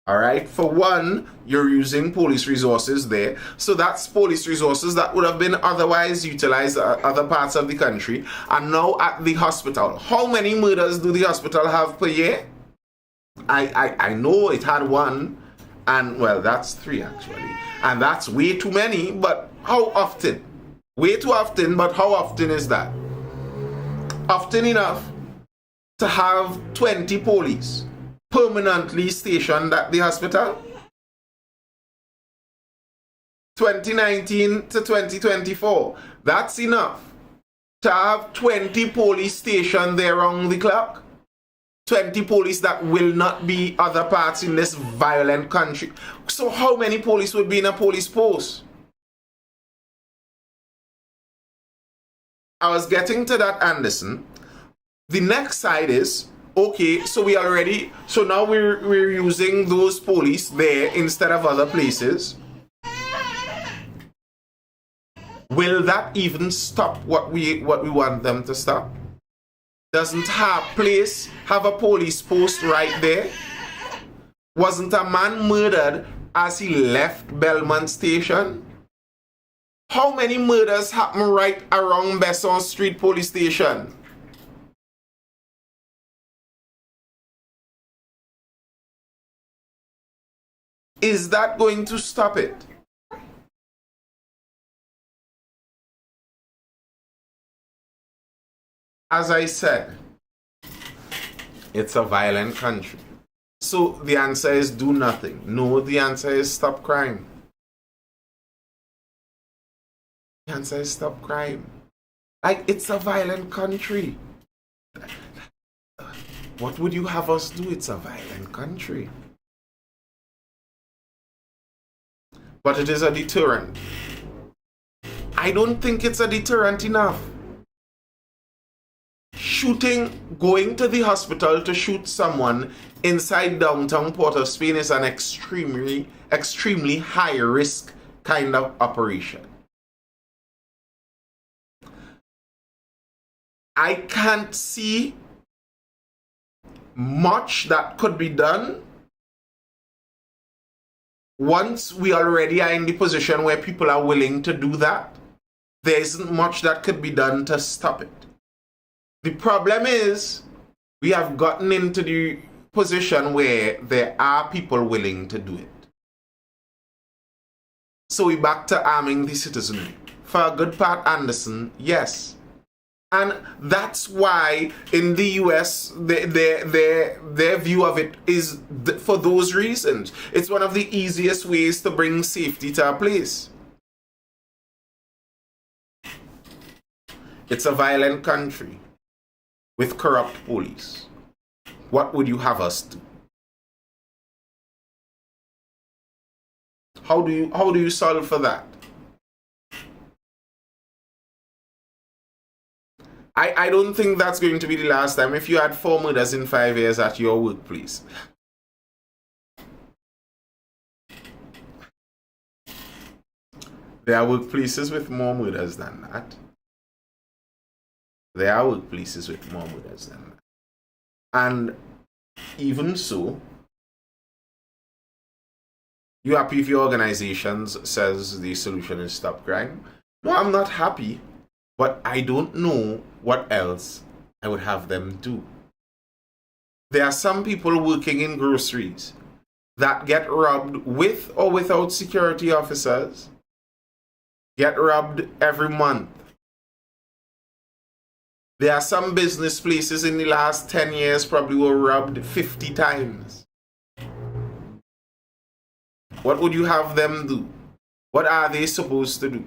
All right. For one, you're using police resources there. So that's police resources that would have been otherwise utilized at other parts of the country. And now at the hospital. How many murders do the hospital have per year? I know it had one. And, well, that's 3 actually. And that's way too many, but how often? Way too often, but how often is that? Often enough to have 20 police permanently stationed at the hospital? 2019 to 2024. That's enough to have 20 police stationed there around the clock? 20 police that will not be other parts in this violent country. So how many police would be in a police post? I was getting to that, Anderson. The next side is, okay, so now we're using those police there instead of other places. Will that even stop what we want them to stop? Doesn't her place have a police post right there? Wasn't a man murdered as he left Belmont Station? How many murders happen right around Besson Street Police Station? Is that going to stop it? As I said, it's a violent country. So the answer is do nothing. No, the answer is stop crime. The answer is stop crime. Like, it's a violent country. What would you have us do? It's a violent country. But it is a deterrent. I don't think it's a deterrent enough. Going to the hospital to shoot someone inside downtown Port of Spain is an extremely high risk kind of operation. I can't see much that could be done once we already are in the position where people are willing to do that, there isn't much that could be done to stop it. The problem is we have gotten into the position where there are people willing to do it. So we're back to arming the citizenry. For a good part, Anderson, yes. And that's why in the US, their view of it is for those reasons. It's one of the easiest ways to bring safety to a place. It's a violent country with corrupt police. What would you have us do? How do you solve for that? I don't think that's going to be the last time. If you had 4 murders in 5 years at your workplace, there are workplaces with more murders than that. There are workplaces with more murders than that. And even so, you happy if your organization says the solution is stop crime? No, I'm not happy. But I don't know what else I would have them do. There are some people working in groceries that get robbed with or without security officers, get robbed every month. There are some business places in the last 10 years probably were robbed 50 times. What would you have them do? What are they supposed to do?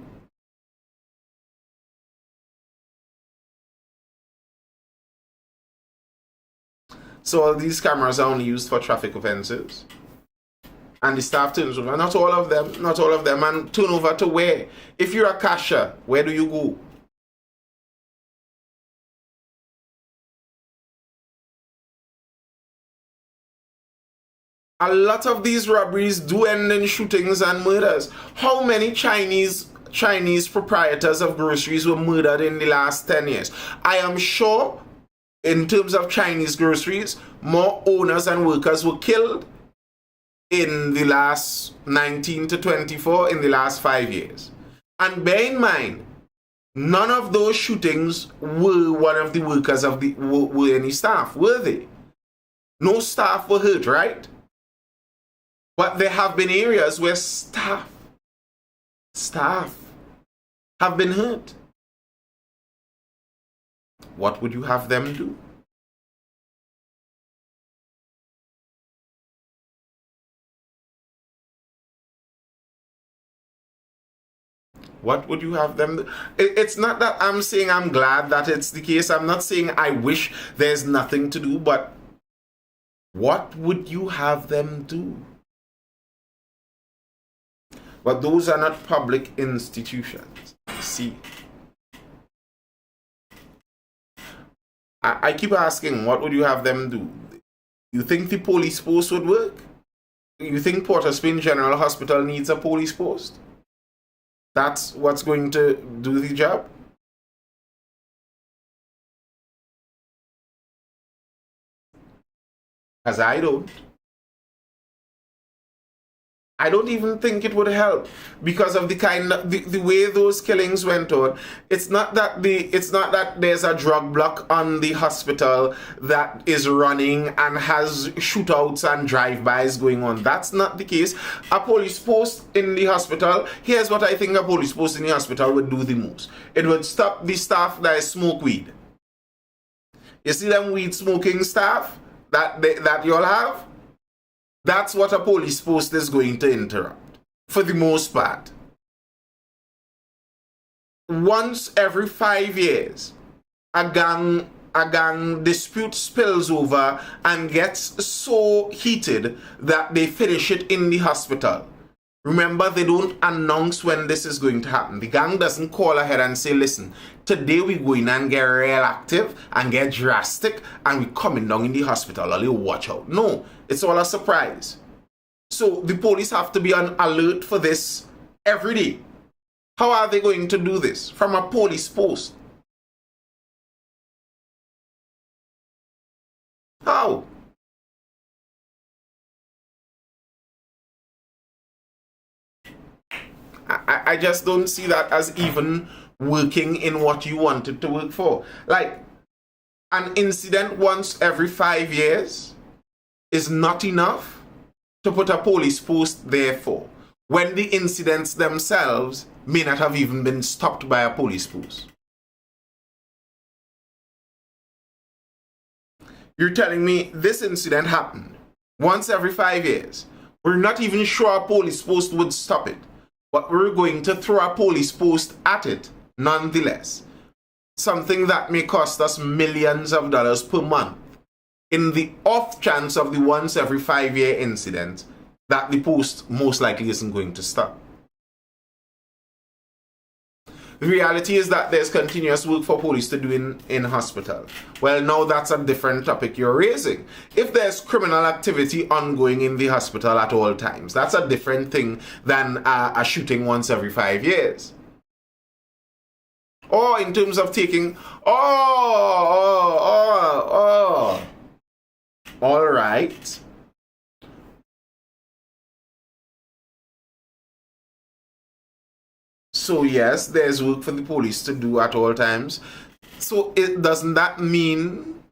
So all these cameras are only used for traffic offenses. And the staff turns over. Not all of them. And turn over to where? If you're a cashier, where do you go? A lot of these robberies do end in shootings and murders. How many Chinese proprietors of groceries were murdered in the last 10 years? I am sure in terms of Chinese groceries, more owners and workers were killed in the last 19 to 24 in the last 5 years. And bear in mind, none of those shootings were one of the workers of were any staff, were they? No staff were hurt, right? But there have been areas where staff have been hurt. What would you have them do? What would you have them do? It's not that I'm saying I'm glad that it's the case. I'm not saying I wish there's nothing to do, but what would you have them do? But those are not public institutions. See, I keep asking, what would you have them do? You think the police post would work? You think Port of Spain General Hospital needs a police post? That's what's going to do the job? Because I don't. I don't even think it would help because of the way those killings went on. It's not that there's a drug block on the hospital that is running and has shootouts and drive-bys going on. That's not the case. A police post in the hospital, here's what I think a police post in the hospital would do the most. It would stop the staff that smoke weed. You see them weed smoking staff that you all have? That's what a police post is going to interrupt, for the most part. Once every 5 years, a gang dispute spills over and gets so heated that they finish it in the hospital. Remember, they don't announce when this is going to happen. The gang doesn't call ahead and say, listen, today we're going and get real active and get drastic and we're coming down in the hospital. I'll watch out. No, it's all a surprise. So the police have to be on alert for this every day. How are they going to do this? From a police post. How? I just don't see that as even working in what you want it to work for. Like, an incident once every 5 years is not enough to put a police post there for, when the incidents themselves may not have even been stopped by a police post. You're telling me this incident happened once every 5 years. We're not even sure a police post would stop it, but we're going to throw a police post at it nonetheless. Something that may cost us millions of dollars per month, in the off chance of the once every 5 year incident that the post most likely isn't going to stop. The reality is that there's continuous work for police to do in hospital. Well, now that's a different topic you're raising. If there's criminal activity ongoing in the hospital at all times, that's a different thing than a shooting once every 5 years. Or in terms of taking, all right. So yes, there's work for the police to do at all times. So doesn't that mean,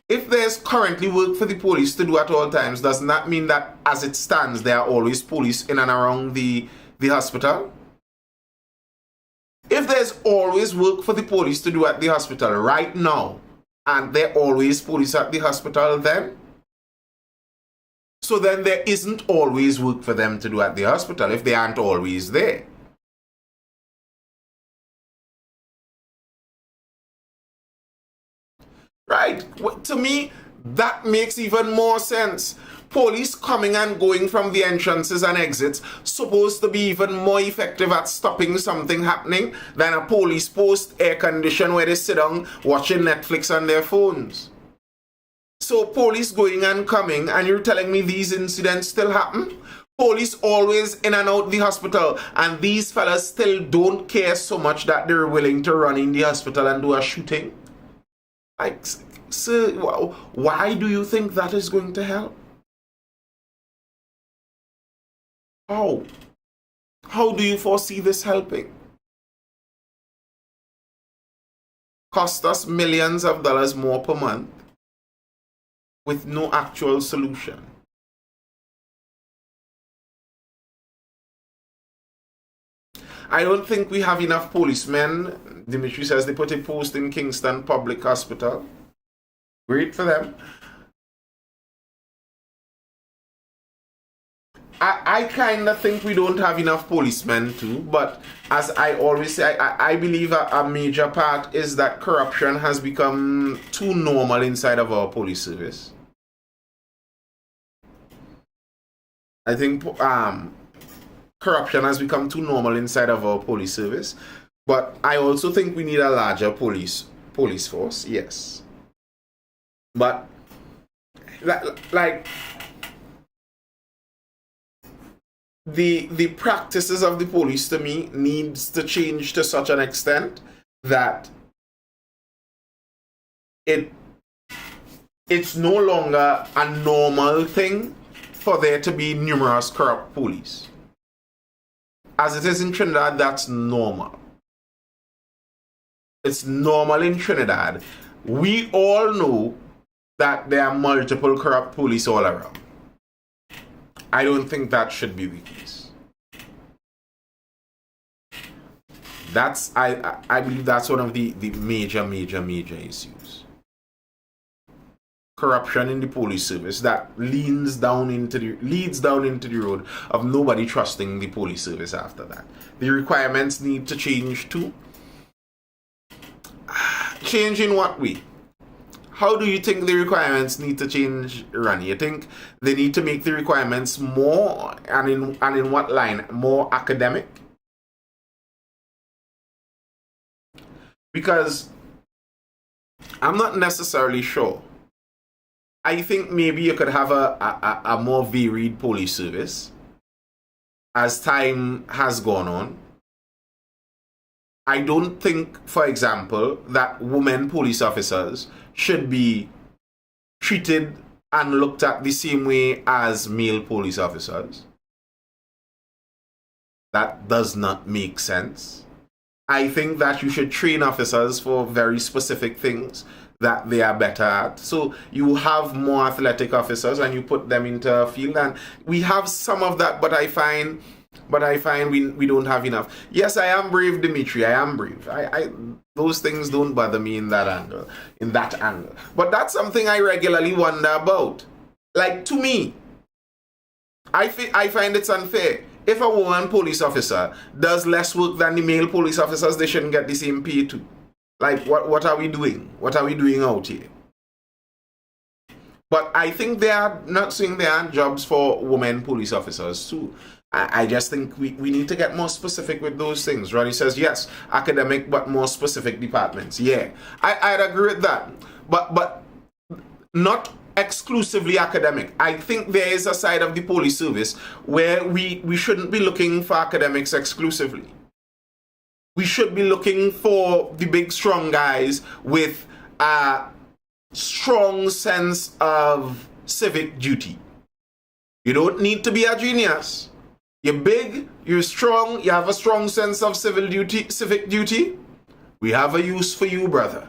if there's currently work for the police to do at all times, doesn't that mean that as it stands, there are always police in and around the hospital? If there's always work for the police to do at the hospital right now, and there are always police at the hospital then, so then there isn't always work for them to do at the hospital if they aren't always there. Right? To me, that makes even more sense. Police coming and going from the entrances and exits supposed to be even more effective at stopping something happening than a police post, air condition, where they sit down watching Netflix on their phones. So police going and coming, and you're telling me these incidents still happen? Police always in and out the hospital, and these fellas still don't care so much that they're willing to run in the hospital and do a shooting? Like, sir, why do you think that is going to help? How? How do you foresee this helping? Cost us millions of dollars more per month with no actual solution. I don't think we have enough policemen. Dimitri says they put a post in Kingston Public Hospital. Great for them. I kind of think we don't have enough policemen too, but as I always say, I believe a major part is that corruption has become too normal inside of our police service. I think corruption has become too normal inside of our police service, but I also think we need a larger police force, yes. But like the practices of the police to me needs to change to such an extent that it's no longer a normal thing for there to be numerous corrupt police. As it is in Trinidad, that's normal. It's normal in Trinidad. We all know that there are multiple corrupt police all around. I don't think that should be the case. I believe that's one of the major issues. Corruption in the police service that leads down into the road of nobody trusting the police service after that. The requirements need to change too. Change in what way? How do you think the requirements need to change, Ronnie? You think they need to make the requirements more, and in what line? More academic? Because I'm not necessarily sure. I think maybe you could have a more varied police service as time has gone on. I don't think, for example, that women police officers should be treated and looked at the same way as male police officers. That does not make sense. I think that you should train officers for very specific things that they are better at. So you have more athletic officers and you put them into a field, and we have some of that, but I find we don't have enough. Yes, I am brave, Dimitri. I am brave. I those things don't bother me in that angle. But that's something I regularly wonder about. Like, to me, I find it's unfair. If a woman police officer does less work than the male police officers, they shouldn't get the same pay too. Like, what are we doing? What are we doing out here? But I think they are not saying there aren't jobs for women police officers too. I just think we need to get more specific with those things. Ronnie says, yes, academic, but more specific departments. Yeah, I'd agree with that. But not exclusively academic. I think there is a side of the police service where we shouldn't be looking for academics exclusively. We should be looking for the big, strong guys with a strong sense of civic duty. You don't need to be a genius. You're big, you're strong, you have a strong sense of civic duty. We have a use for you, brother.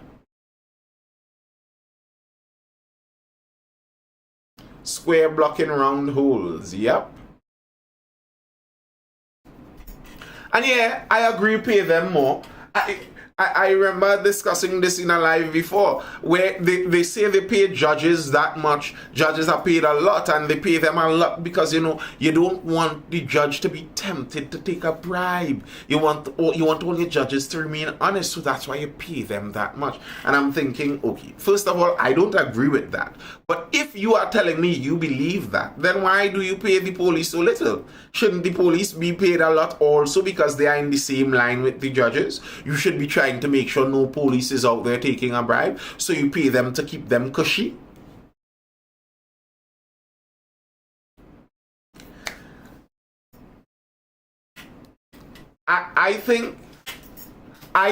Square blocking round holes, yep. And yeah, I agree, pay them more. I remember discussing this in a live before, where they say they pay judges that much. Judges are paid a lot, and they pay them a lot because, you don't want the judge to be tempted to take a bribe. You want all your judges to remain honest, so that's why you pay them that much. And I'm thinking, okay, first of all, I don't agree with that. But if you are telling me you believe that, then why do you pay the police so little? Shouldn't the police be paid a lot also because they are in the same line with the judges? You should be trying to make sure no police is out there taking a bribe, so you pay them to keep them cushy. I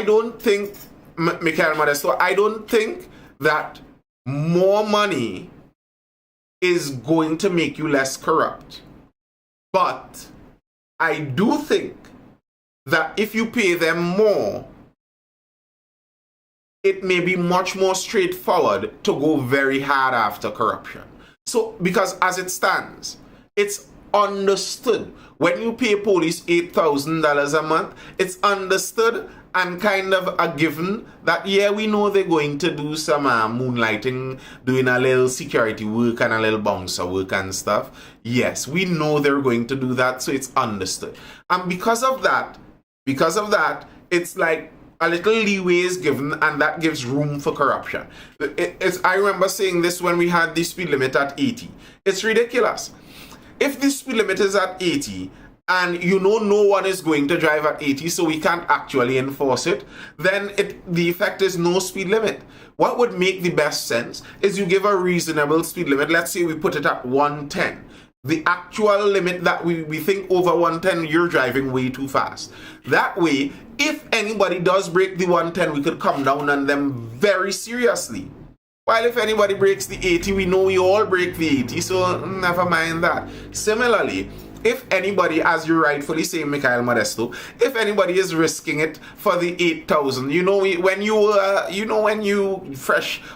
don't think, Michael Modesto, I don't think that more money is going to make you less corrupt. But I do think that if you pay them more, it may be much more straightforward to go very hard after corruption. So, because as it stands, it's understood. When you pay police $8,000 a month, it's understood and kind of a given that, yeah, we know they're going to do some moonlighting, doing a little security work and a little bouncer work and stuff. Yes, we know they're going to do that, so it's understood. And because of that, it's like a little leeway is given, and that gives room for corruption. I remember saying this when we had the speed limit at 80. It's ridiculous. If the speed limit is at 80, and no one is going to drive at 80, so we can't actually enforce it, then the effect is no speed limit. What would make the best sense is you give a reasonable speed limit. Let's say we put it at 110. The actual limit that we think over 110, you're driving way too fast. That way, if anybody does break the 110, we could come down on them very seriously. While if anybody breaks the 80, we know we all break the 80, so never mind that. Similarly, if anybody, as you rightfully say, Mikhail Modesto, if anybody is risking it for the 8,000, when you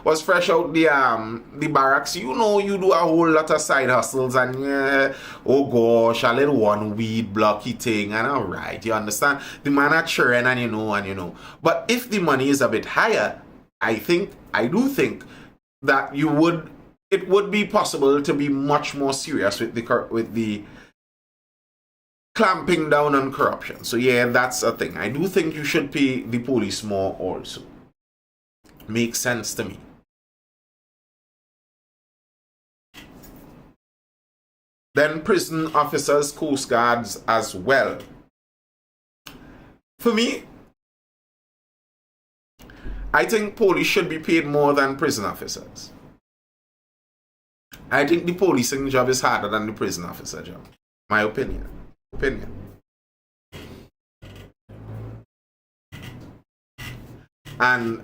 was fresh out the barracks, you do a whole lot of side hustles and oh gosh, a little one weed blocky thing, and all right, you understand? The man are churning and you know. But if the money is a bit higher, I do think that it would be possible to be much more serious with the clamping down on corruption. So yeah, that's a thing. I do think you should pay the police more also. Makes sense to me. Then prison officers, coast guards as well. For me, I think police should be paid more than prison officers. I think the policing job is harder than the prison officer job. My opinion. And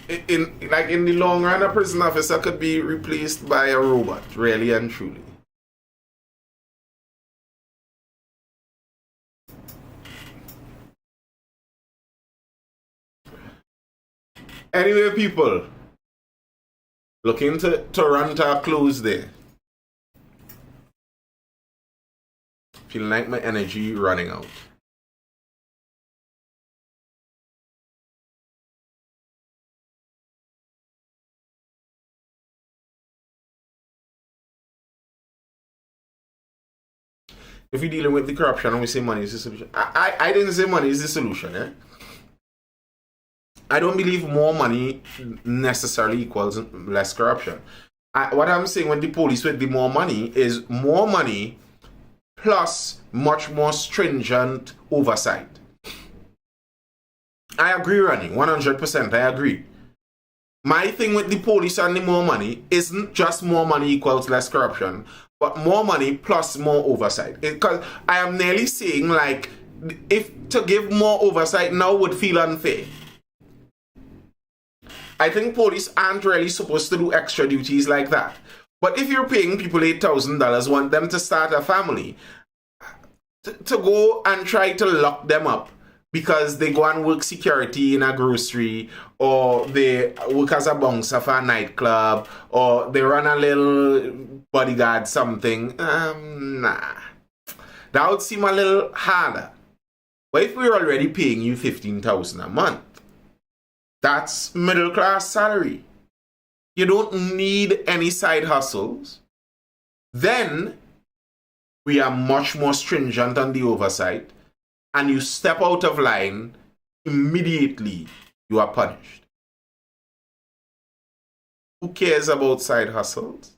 in the long run, a prison officer could be replaced by a robot, really and truly. Anyway, people, looking to run to a close there. Feeling like my energy running out. If you're dealing with the corruption and we say money is the solution, I didn't say money is the solution. Eh? I don't believe more money necessarily equals less corruption. What I'm saying with the police with the more money is more money plus much more stringent oversight. I agree, Ronnie, 100%. I agree. My thing with the police and the more money isn't just more money equals less corruption, but more money plus more oversight. Because I am nearly saying, like, if to give more oversight now would feel unfair. I think police aren't really supposed to do extra duties like that. But if you're paying people $8,000, want them to start a family, to go and try to lock them up because they go and work security in a grocery, or they work as a bouncer for a nightclub, or they run a little bodyguard something, nah. That would seem a little harder. But if we're already paying you $15,000 a month, that's middle class salary. You don't need any side hustles. Then we are much more stringent on the oversight, and you step out of line, immediately you are punished. Who cares about side hustles?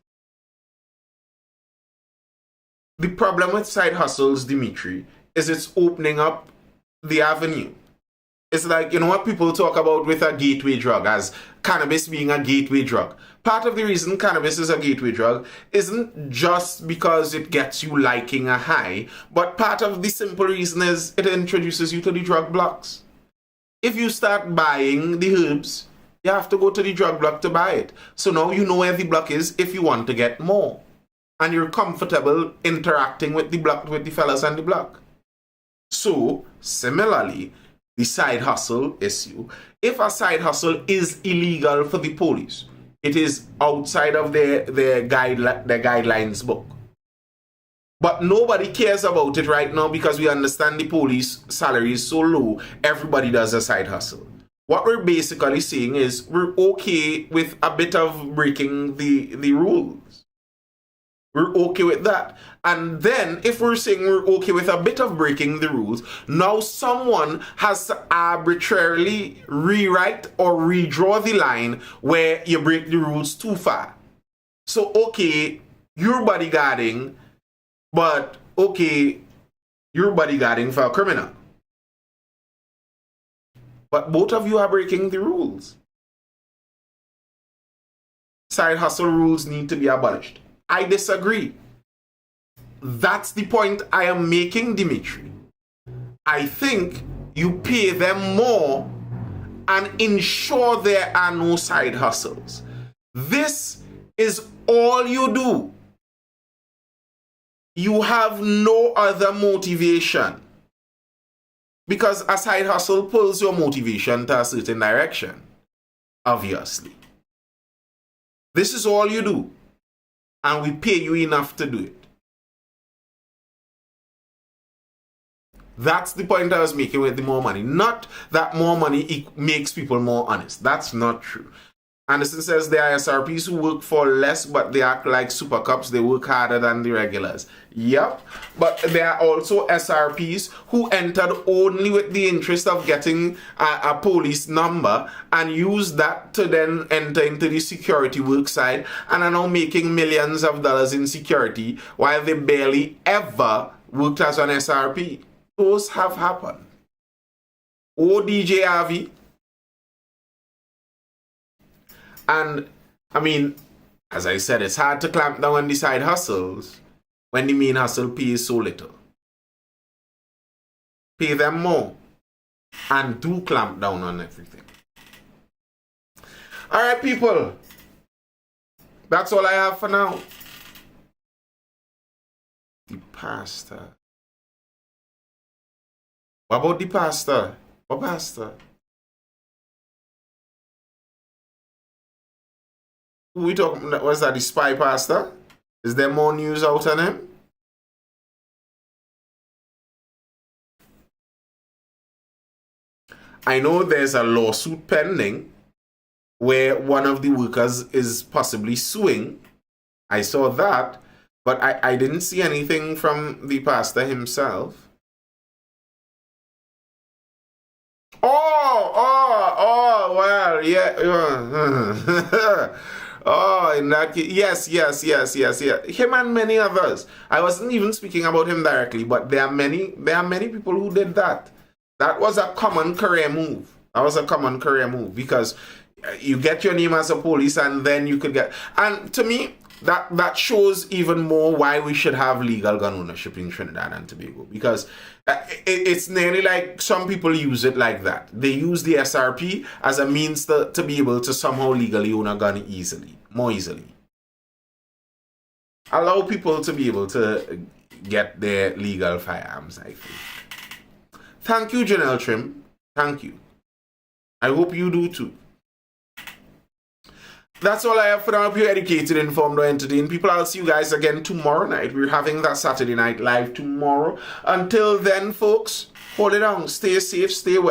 The problem with side hustles, Dimitri, is it's opening up the avenue. It's like, you know what people talk about with a gateway drug, as cannabis being a gateway drug. Part of the reason cannabis is a gateway drug isn't just because it gets you liking a high, but part of the simple reason is it introduces you to the drug blocks. If you start buying the herbs, you have to go to the drug block to buy it. So now you know where the block is if you want to get more. And you're comfortable interacting with the block, with the fellas on the block. So, similarly, the side hustle issue. If a side hustle is illegal for the police, it is outside of their guidelines book. But nobody cares about it right now because we understand the police salary is so low, everybody does a side hustle. What we're basically saying is we're okay with a bit of breaking the rules. We're okay with that. And then, if we're saying we're okay with a bit of breaking the rules, now someone has to arbitrarily rewrite or redraw the line where you break the rules too far. So, okay, you're bodyguarding, but okay, you're bodyguarding for a criminal. But both of you are breaking the rules. Side hustle rules need to be abolished. I disagree. That's the point I am making, Dimitri. I think you pay them more and ensure there are no side hustles. This is all you do. You have no other motivation. Because a side hustle pulls your motivation to a certain direction. Obviously. This is all you do. And we pay you enough to do it. That's the point I was making with the more money. Not that more money makes people more honest. That's not true. Anderson says there are SRPs who work for less, but they act like super cops. They work harder than the regulars. Yep. But there are also SRPs who entered only with the interest of getting a police number and use that to then enter into the security work side and are now making millions of dollars in security while they barely ever worked as an SRP. Those have happened. Oh, DJ Avi. And, I mean, as I said, it's hard to clamp down on the side hustles when the main hustle pays so little. Pay them more. And do clamp down on everything. Alright, people. That's all I have for now. The pastor. What about the pastor? What pastor? We talking, was that the spy pastor? Is there more news out on him? I know there's a lawsuit pending where one of the workers is possibly suing. I saw that, but I didn't see anything from the pastor himself. Well, yeah. Oh, in that case, yes. Him and many others. I wasn't even speaking about him directly, but there are many people who did that. That was a common career move. Because you get your name as a police and then you could get... And to me, that shows even more why we should have legal gun ownership in Trinidad and Tobago. Because it's nearly like some people use it like that. They use the SRP as a means to be able to somehow legally own a gun more easily. Allow people to be able to get their legal firearms, I think. Thank you, Janelle Trim. Thank you. I hope you do too. That's all I have for now. I hope you're educated, informed, or entertained. People, I'll see you guys again tomorrow night. We're having that Saturday Night Live tomorrow. Until then, folks, hold it down. Stay safe, stay well.